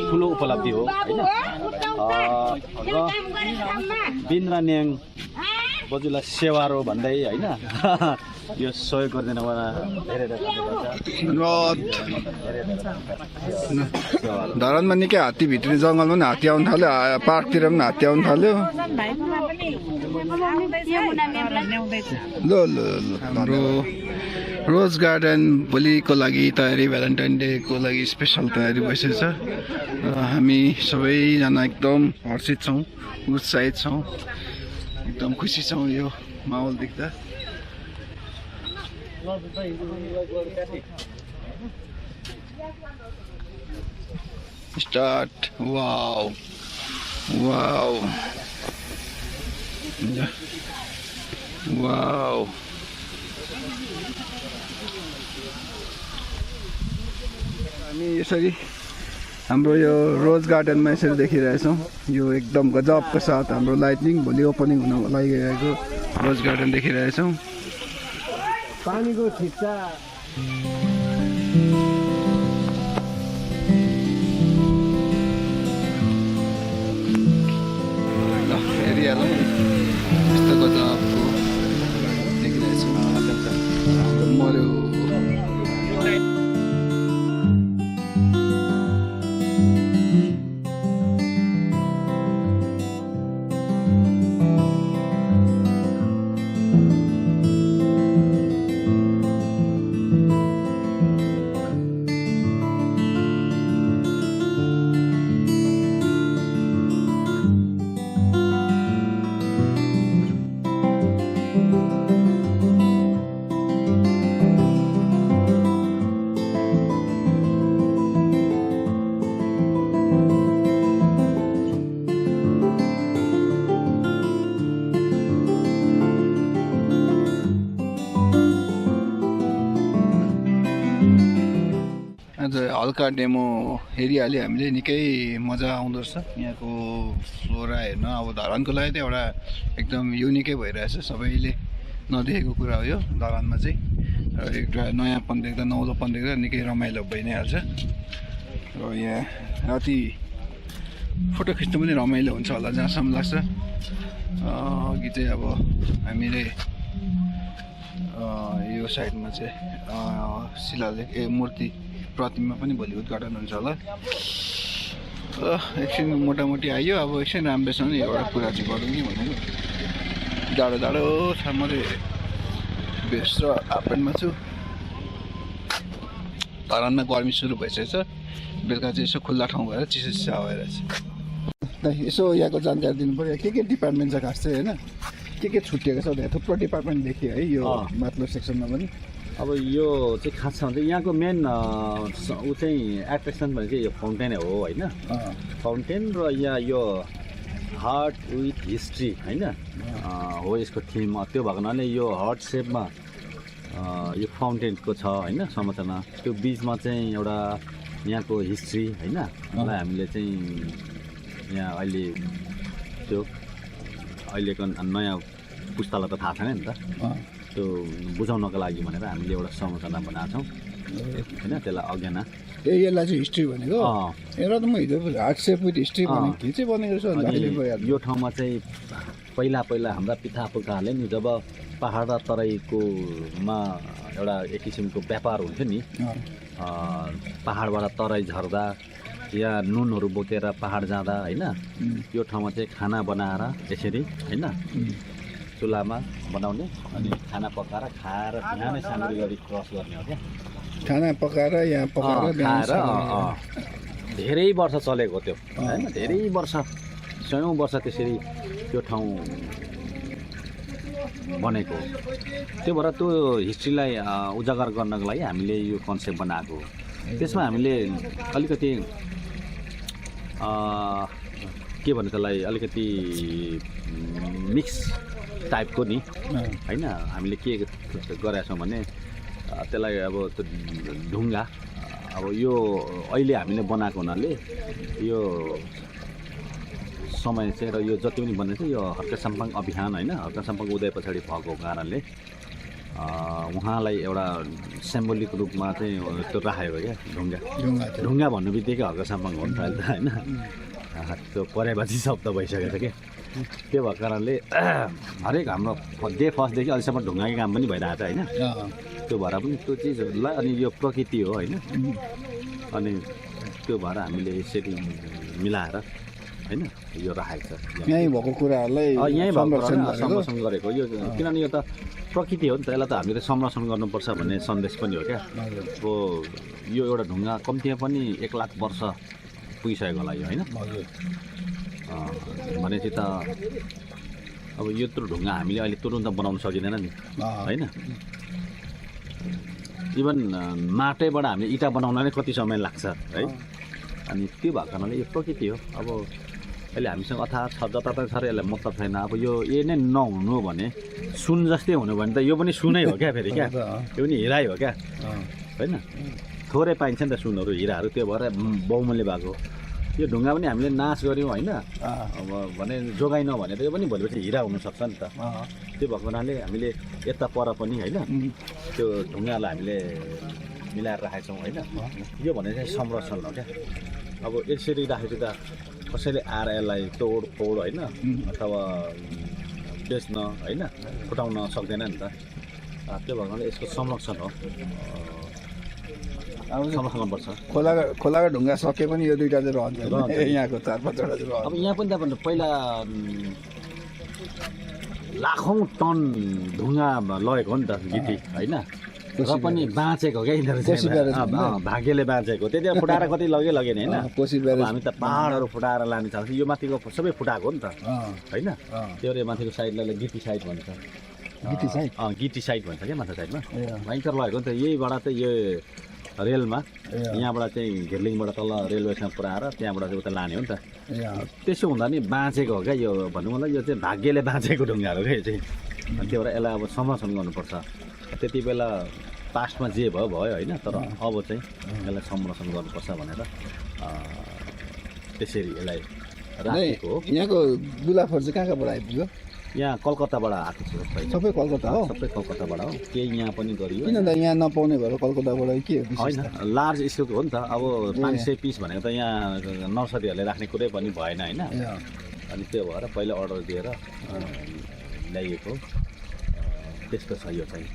ठुलो उपलब्धि हो होइन। र बिन्द्रा न्याङ बजुलाई सेवारो भन्दै होइन यो सहयोग गरिदिन धेरै धरानमा निकै हात्ती भित्री जङ्गलमा पनि हात्ती आउनु थाल्यो, पार्कतिर पनि हात्ती आउनु थाल्यो। ल ल हाम्रो रोज गार्डन भोलिको लागि तयारी, भ्यालेन्टाइन डेको लागि स्पेसल तयारी भइसकेको छ। र हामी सबैजना एकदम हर्षित छौँ, उत्साहित छौँ, एकदम खुसी छौँ यो माहौल देख्दा। स्टार्ट। Wow wow wow. हामी यसरी हाम्रो यो रोज गार्डनमा यसरी देखिरहेछौँ। यो एकदम गजबको साथ हाम्रो लाइटनिङ भोलि ओपनिङ हुन लागिरहेको रोज गार्डन देखिरहेछौँ। पानीको ठिक्का एरियालाई यस्तो गजबको देखिरहेछौँ। मर्यो आज हल्का डेमो हेरिहाल्यो हामीले। निकै मजा आउँदो रहेछ यहाँको फ्लोरा हेर्न। अब धरानको लागि त एउटा एकदम युनिकै भइरहेछ, सबैले नदेखेको कुरा हो यो धरानमा चाहिँ। र एउटा नयाँपन देख्दा नौलोपन देख्दा निकै रमाइलो भइ नै हाल्छ। र यहाँ राति फोटो खिच्नु पनि रमाइलो हुन्छ होला जहाँसम्म लाग्छ। अघि चाहिँ अब हामीले यो साइडमा चाहिँ शिलालेख मूर्ति प्रतिमा पनि भोलि उद्घाटन हुन्छ होला। एकछिन मोटामोटी आयो अब एकछिन राम्रोसँग एउटा कुरा चाहिँ गरौँ नि भनेको जाडो जाडो छ म चाहिँ भेस्ट र हाफप्यान्टमा छु धरानमा गर्मी सुरु भइसकेछ बेलुका चाहिँ यसो खुल्ला ठाउँ भएर चिसो चिसो भइरहेछ यसो यहाँको जानकारी दिनु पऱ्यो के डिपार्टमेन्ट छ खास चाहिँ होइन के छुट्टिएको छ थुप्रो डिपार्टमेन्ट देखियो है यो माथिल्लो सेक्सनमा पनि अब यो चाहिँ खास छ भने यहाँ को मेन ऊ चाहिँ एट्र्याक्सन भनेको यो फाउन्टेन हो होइन फाउन्टेन र यहाँ यो हार्ट विथ हिस्ट्री होइन हो यसको थिम त्यो भएको हुनाले यो हार्ट सेपमा यो फाउन्टेनको छ होइन संरचना त्यो बिचमा चाहिँ एउटा यहाँको हिस्ट्री होइन हामीले चाहिँ यहाँ अहिले त्यो अहिलेको नयाँ पुस्तालाई त थाहा छैन नि त त्यो बुझाउनको लागि भनेर हामीले एउटा संरचना बनाएको छौँ होइन त्यसलाई अज्ञाना यसलाई चाहिँ हिस्ट्री भनेको एउटा त म हिजो हार्ट सेप विथ हिस्ट्री भनेको के चाहिँ बनेको छ यो ठाउँमा चाहिँ पहिला हाम्रा पितापुर्खाहरूले नि जब पहाड र तराईकोमा एउटा एक किसिमको व्यापार हुन्थ्यो नि पहाडबाट तराई झर्दा या नुनहरू बोकेर पहाड जाँदा होइन यो ठाउँमा चाहिँ खाना बनाएर यसरी होइन चुल्हामा बनाउने अनि खाना पकाएर खाएर बिहानै सामग्री गरी क्रस गर्ने हो क्या खाना पकाएर यहाँ पकाएर खाएर धेरै वर्ष चलेको त्यो होइन धेरै वर्ष 100औं वर्ष त्यसरी त्यो ठाउँ बनेको त्यो भएर त्यो हिस्ट्रीलाई उजागर गर्नको लागि हामीले यो कन्सेप्ट बनाएको त्यसमा हामीले अलिकति के भन्नु त्यसलाई अलिकति मिक्स टाइपको नि होइन हामीले के गरेका छौँ भने त्यसलाई अब त्यो ढुङ्गा अब यो अहिले हामीले बनाएको हुनाले यो समय चाहिँ र यो जति पनि बनेको छ यो हर्का साम्पाङ अभियान होइन हर्का साम्पाङ उदय पछाडि भएको कारणले उहाँलाई एउटा सिम्बोलिक रूपमा चाहिँ त्यो राखेको क्या ढुङ्गा भन्नु बित्तिकै हर्का साम्पाङ हो नि त अहिले त होइन त्यो परेपछि शब्द भइसकेको छ क्या त्यो भएको कारणले हरेक हाम्रो डे फर्स्टदेखि अहिलेसम्म ढुङ्गाकै काम पनि भइरहेको छ होइन त्यो भएर पनि त्यो चिजहरूलाई अनि यो प्रकृति हो होइन अनि त्यो भएर हामीले यसरी मिलाएर होइन यो राखेको छ यहीँ भएको कुराहरूलाई यहीँ संरक्षण गरेको यो किनभने यो त प्रकृति हो नि त यसलाई त हामीले संरक्षण गर्नुपर्छ भन्ने सन्देश पनि हो क्या अब यो एउटा ढुङ्गा कम्तीमा पनि 1 लाख वर्ष पुगिसकेको होला यो होइन भनेपछि त अब यत्रो ढुङ्गा हामीले अहिले तुरुन्त बनाउन सकिँदैन नि होइन इभन माटैबाट हामीले इँटा बनाउन नै कति समय लाग्छ है अनि त्यो भएको कारणले यो प्रकृति हो अब अहिले हामीसँग अथाह छ जताततै छ र यसलाई मतलब छैन अब यो नै नहुनु भने सुन जस्तै हुनु भने त यो पनि सुनै हो क्या फेरि क्या यो पनि हिरै हो क्या होइन थोरै पाइन्छ नि त सुनहरू हिराहरू त्यो भएर बहुमूल्य भएको यो ढुङ्गा पनि हामीले नाश गऱ्यौँ होइन अब भने जोगाइनौँ भने त यो पनि भोलिपछि हिरा हुनसक्छ नि त त्यो भएको हुनाले हामीले यता पर पनि होइन त्यो ढुङ्गालाई हामीले मिलाएर राखेका छौँ होइन यो भने चाहिँ संरक्षण हो क्या अब यसरी राखेपछि त कसैले आएर यसलाई तोडफोड होइन अथवा बेच्न होइन फुटाउन सक्दैन नि त त्यो भएको हुनाले यसको संरक्षण हो संरक्षण गर्नुपर्छ खोलाको ढुङ्गा सके पनि यो दुईवटा चाहिँ रहन्छ यहाँको 4-5वटा चाहिँ अब यहाँ पनि त पहिला लाखौँ टन ढुङ्गा लगेको हो नि त गिटी होइन र पनि बाँचेको क्या यिनीहरू भाग्यले बाँचेको त्यति फुटाएर कति लगेन होइन हामी त पहाडहरू फुटाएर लाने चाहन्छ यो माथिको सबै फुटाएको हो नि त होइन त्यो माथिको साइडलाई गिटी साइड भन्छ गिटी साइड भन्छ क्या माथिल्लो साइडमा भयङ्कर लगेको नि त यहीबाट चाहिँ यो रेलमा यहाँबाट चाहिँ घिर्लिङबाट तल रेलवेसँग पुऱ्याएर त्यहाँबाट चाहिँ उता लाने हो नि त त्यसो हुँदा नि बाँचेको हो क्या यो भन्नु मतलब यो चाहिँ भाग्यले बाँचेको ढुङ्गाहरू क्या यो चाहिँ त्यो भएर यसलाई अब संरक्षण गर्नुपर्छ त्यति बेला पास्टमा जे भयो होइन तर अब चाहिँ यसलाई संरक्षण गर्नुपर्छ भनेर त्यसरी यसलाई राखेको हो यहाँको गुलाफहरू चाहिँ कहाँबाट आइपुग्यो यहाँ कलकत्ताबाट आएको छ सबै कलकत्ता हो सबै कलकत्ताबाट हो केही यहाँ पनि गरियो किन त यहाँ नपाउने भएर कलकत्ताबाट के हो होइन लार्ज स्केलको हो नि त अब 500 पिस भनेको त यहाँ नर्सरीहरूले राख्ने कुरै पनि भएन होइन अनि त्यो भएर पहिला अर्डर दिएर ल्याइएको त्यस्तो छ यो चाहिँ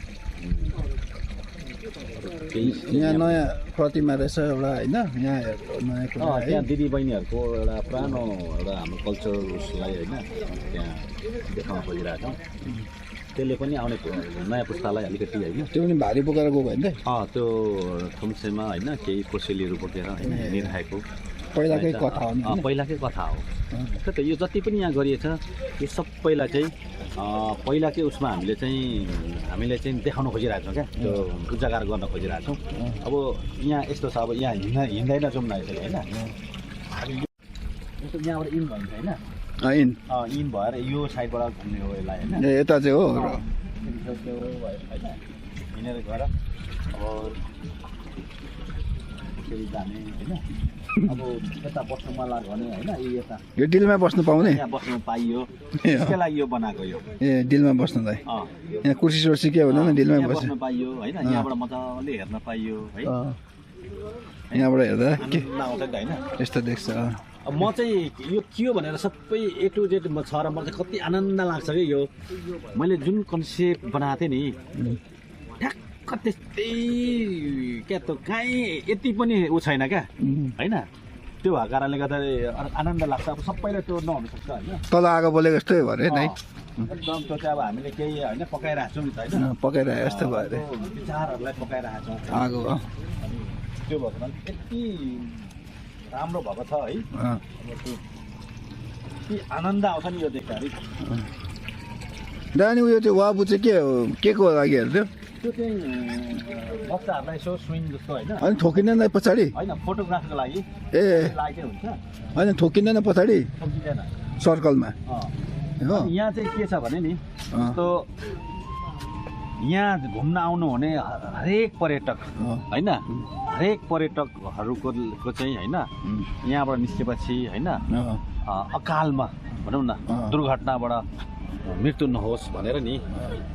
यहाँ नयाँ प्रतिमा रहेछ एउटा होइन यहाँ नयाँ कुरा है त्यहाँ दिदीबहिनीहरूको एउटा पुरानो एउटा हाम्रो कल्चर उसलाई होइन त्यहाँ देखाउन खोजिरहेको छौँ त्यसले पनि आउने नयाँ पुस्तालाई अलिकति होइन त्यो पनि भारी बोकेर गएको होइन त्यो थुम्सेमा होइन केही कोसेलीहरू बोकेर होइन हिँडिरहेको पहिलाकै कथा हो नि पहिलाकै कथा हो त यो जति पनि यहाँ गरिएछ यो सबैलाई चाहिँ पहिलाकै उसमा हामीले चाहिँ देखाउन खोजिरहेको छौँ क्या त्यो उजागर गर्न खोजिरहेको छौँ अब यहाँ यस्तो छ अब यहाँ हिँड्दैन जाउँ न यसरी होइन यस्तो यहाँबाट इन भन्छ होइन इन भएर यो साइडबाट घुम्ने हो यसलाई होइन यता चाहिँ हो हिँडेर गएर अब यसरी जाने होइन अब यता बस्नु मन लाग्यो भने होइन यता यो डिलमा बस्नु पाउने यहाँ बस्नु पाइयो त्यसकै लागि यो बनाएको यो ए डिलमा बस्नुलाई यहाँ कुर्सी सोर्सी के हुँदैन डिलमा बस्नु पाइयो होइन यहाँबाट मजाले हेर्न पाइयो है यहाँबाट हेर्दा के आउँछ नि त होइन यस्तो देख्छ म चाहिँ यो के हो भनेर सबै ए टु जेड छ र मलाई चाहिँ कति आनन्द लाग्छ कि यो मैले जुन कन्सेप्ट बनाएको थिएँ नि ठ्याक्क त्यस्तै क्या त कहीँ यति पनि ऊ छैन क्या होइन त्यो भएको कारणले गर्दा आनन्द लाग्छ अब सबैलाई त्यो नहुनसक्छ होइन तल आगो बोलेको जस्तै भयो अरे नै एकदम त्यो चाहिँ अब हामीले केही होइन पकाइरहेको छौँ नि त होइन पकाइरहे जस्तो भयो अरे विचारहरूलाई पकाइरहेको छौँ आगो त्यो भएको कारणले यति राम्रो भएको छ है के आनन्द आउँछ नि यो देख्दाखेरि दानी उयो त्यो वाबु चाहिँ के को लागि हेर्थ्यो त्यो चाहिँ बच्चाहरूलाई यसो स्विङ जस्तो होइन अनि ठोकिँदैन पछाडि होइन फोटोग्राफीको लागि ए लागि हुन्छ होइन ठोकिँदैन पछाडि ठोकिँदैन सर्कलमा हो यहाँ चाहिँ के छ भने नि जस्तो यहाँ घुम्न आउनु हुने हरेक पर्यटक होइन हरेक पर्यटकहरूको चाहिँ होइन यहाँबाट निस्केपछि होइन अकालमा भनौँ न दुर्घटनाबाट मृत्यु नहोस् भनेर नि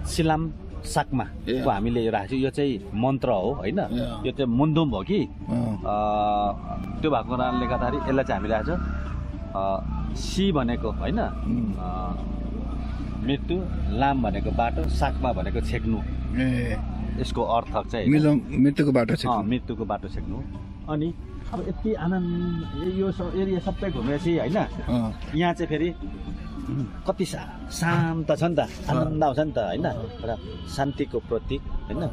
सिलाम साकमा हामीले राखेको यो चाहिँ मन्त्र हो होइन यो चाहिँ मुन्दुम हो कि त्यो भएको कारणले गर्दाखेरि यसलाई चाहिँ हामीले राखेको छ सी भनेको होइन मृत्यु लाम भनेको बाटो साकमा भनेको छेक्नु यसको अर्थ चाहिँ मृत्युको बाटो छेक्नु मृत्युको बाटो छेक्नु अनि अब यति आनन्द यो एरिया सबै घुमेपछि होइन यहाँ चाहिँ फेरि कति शान्त छ नि त आनन्द आउँछ नि त होइन एउटा शान्तिको प्रतीक होइन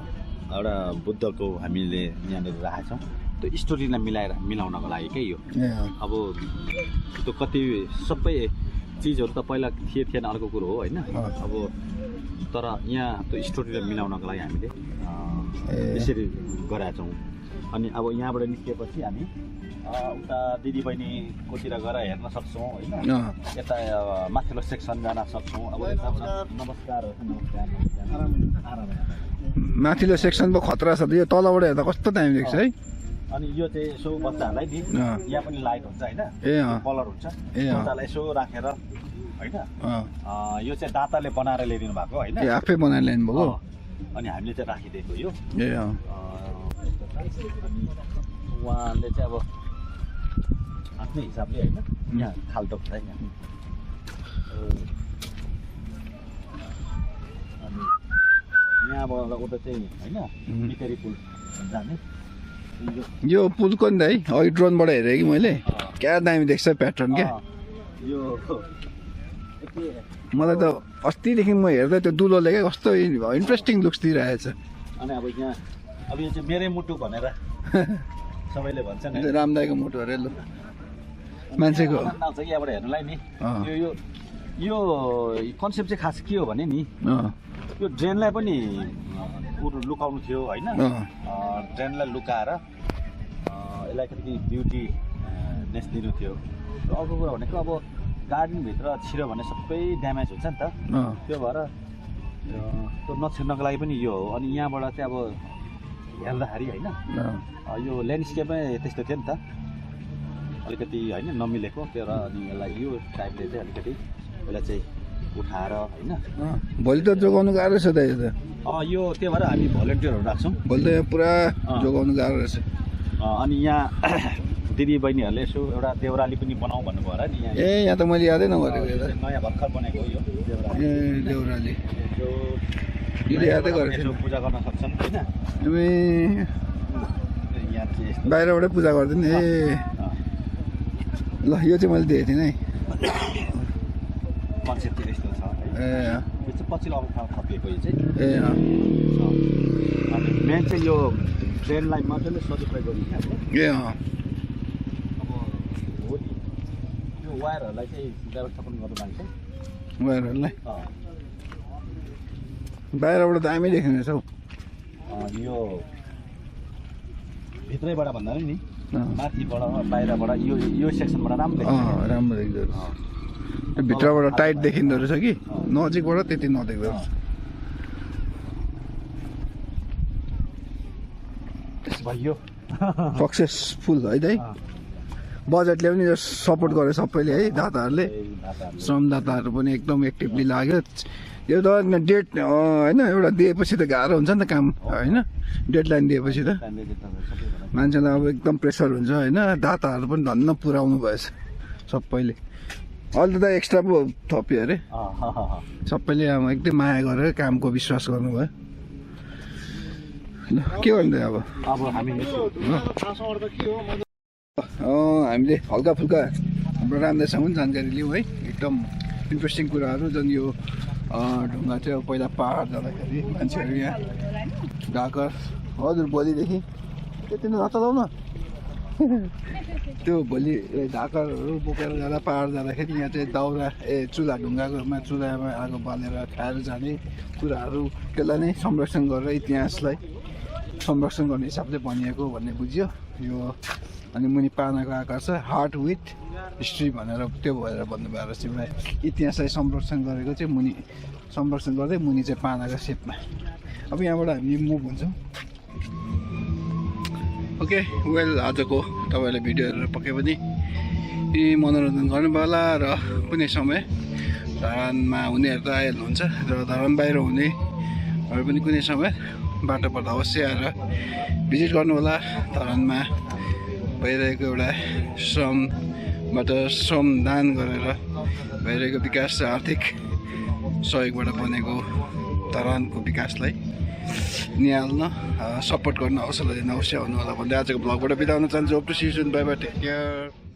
एउटा बुद्धको हामीले यहाँनिर राखेको छौँ त्यो स्टोरीलाई मिलाउनको लागि के यो अब त्यो कति सबै चिजहरू त पहिला थिएन अर्को कुरो हो होइन अब तर यहाँ त्यो स्टोरीलाई मिलाउनको लागि हामीले यसरी गराएका छौँ अनि अब यहाँबाट निस्किएपछि हामी उता दिदीबहिनीकोतिर गएर हेर्न सक्छौँ होइन यता माथिल्लो सेक्सन जान सक्छौँ अब नमस्कार माथिल्लो सेक्सन पो खतरा छ यो तलबाट हेर्दा कस्तो दामी देख्छ है अनि यो चाहिँ यसो बच्चाहरूलाई नि यहाँ पनि लाइट हुन्छ होइन कलर हुन्छ बच्चालाई यसो राखेर होइन यो चाहिँ दाताले बनाएर ल्याइदिनु भएको होइन आफै बनाएर ल्याइनु भएको अनि हामीले चाहिँ राखिदिएको यो ए अनि उहाँले चाहिँ अब आफ्नै हिसाबले होइन यहाँ खाल्टो छ यहाँ अनि यहाँबाट उता चाहिँ होइन मितेरी पुल जाने यो पुलको नि त है अघि ड्रोनबाट हेरेँ कि मैले क्या दामी देख्छ प्याटर्न क्या यो मलाई त अस्तिदेखि म हेर्दा त्यो दुलोले क्या कस्तो इन्ट्रेस्टिङ लुक्स दिइरहेछ अनि अब यहाँ अब यो चाहिँ मेरै मुटु भनेर सबैले भन्छन् रामदाईको मुटु अरे लु मान्छेको आउँछ कि यहाँबाट हेर्नुलाई नि यो यो कन्सेप्ट चाहिँ खास के हो भने नि यो ड्रेनलाई पनि लुकाउनु थियो होइन ड्रेनलाई लुकाएर यसलाई कति ब्युटीनेस दिनु थियो र अर्को कुरा भनेको अब गार्डनभित्र छिर्यो भने सबै ड्यामेज हुन्छ नि त त्यो भएर त्यो नछिर्नको लागि पनि यो हो अनि यहाँबाट चाहिँ अब हेर्दाखेरि होइन यो ल्यान्डस्केपमै त्यस्तो थियो नि त अलिकति होइन नमिलेको त्यो र अनि यसलाई यो टाइपले चाहिँ अलिकति यसलाई चाहिँ उठाएर होइन भोलि त जोगाउनु गाह्रो छ त यो त्यही भएर हामी भलिन्टियरहरू राख्छौँ भोलि त यहाँ पुरा जोगाउनु गाह्रो रहेछ अनि यहाँ दिदी बहिनीहरूले यसो एउटा देउराली पनि बनाऊ भन्नुभयो होला नि यहाँ ए यहाँ त मैले यादै नगरेको नयाँ भर्खर बनेको हो यो देउराली ए देउराली यसो यो यादै गरेको यसो पूजा गर्न सक्छन् होइन यहाँ चाहिँ यस्तो बाहिरबाटै पूजा गर्दैन ए ल यो चाहिँ मैले देखेको थिइनँ है कन्सेप्ट यस्तो छ है ए यो चाहिँ पछिल्लो अवस्थामा थपिएको यो चाहिँ ए अनि मेन चाहिँ यो ट्रेनलाई मजाले सदुपयोग गरिन्छ ए अब भोलि यो वायरहरूलाई चाहिँ व्यवस्थापन गर्नु मान्छ वायरहरूलाई बाहिरबाट दामी देखिने रहेछ हौ यो भित्रैबाट भन्दा नि माथिबाट बाहिरबाट यो सेक्सनबाट राम्रो राम्रो देख्दो रहेछ त्यो भित्रबाट टाइट देखिँदो रहेछ कि नजिकबाट त्यति नदेख्दो रहेछ भयो सक्सेसफुल है दाइ बजेटले पनि सपोर्ट गर्यो सबैले है दाताहरूले श्रमदाताहरू पनि एकदम एक्टिभली लाग्यो यो त डेट होइन एउटा दिएपछि त गाह्रो हुन्छ नि त काम होइन डेडलाइन दिएपछि त मान्छेलाई अब एकदम प्रेसर हुन्छ होइन दाताहरू पनि धन्न पुऱ्याउनु भएछ सबैले अहिले त एक्स्ट्रा पो थप्यो अरे सबैले अब एकदम माया गरेर कामको विश्वास गर्नुभयो ल के गर्नु अब हामीले हल्का फुल्का हाम्रो रामदासँग पनि जानकारी लियौँ है एकदम इन्ट्रेस्टिङ कुराहरू जुन यो ढुङ्गा चाहिँ पहिला पाहाड जाँदाखेरि मान्छेहरू यहाँ ढाकर हजुर भोलिदेखि त्यति नै नचलाउ न त्यो भोलि ढाकरहरू बोकेर जाँदा पाहाड जाँदाखेरि यहाँ चाहिँ दाउरा चुल्हा ढुङ्गाकोमा चुल्हामा आगो बालेर खाएर जाने कुराहरू त्यसलाई नै संरक्षण गरेर इतिहासलाई संरक्षण गर्ने हिसाबले भनिएको भन्ने बुझ्यो यो अनि मुनि पानाको आकार छ हार्ट विथ हिस्ट्री भनेर त्यो भएर भन्नुभयो रहेछ एउटा इतिहासलाई संरक्षण गरेको चाहिँ मुनि संरक्षण गर्दै मुनि चाहिँ पानाको सेपमा अब यहाँबाट हामी मुभ हुन्छौँ ओके वेल आजको तपाईँहरूले भिडियो हेरेर पक्कै पनि मनोरञ्जन गर्नुभयो होला र कुनै समय धरानमा हुनेहरू त आइहाल्नुहुन्छ र धरान बाहिर हुनेहरू पनि कुनै समय बाटो पर्दा अवश्य आएर भिजिट गर्नु होला धरानमा भइरहेको एउटा श्रमबाट श्रमदान गरेर भइरहेको विकास र आर्थिक सहयोगबाट बनेको धरानको विकासलाई निहाल्न सपोर्ट गर्न अवसर लिन अवश्य आउनु होला भन्दै आजको ब्लगबाट बिदा हुन चाहन्छु। Hope to see you soon bye bye take care.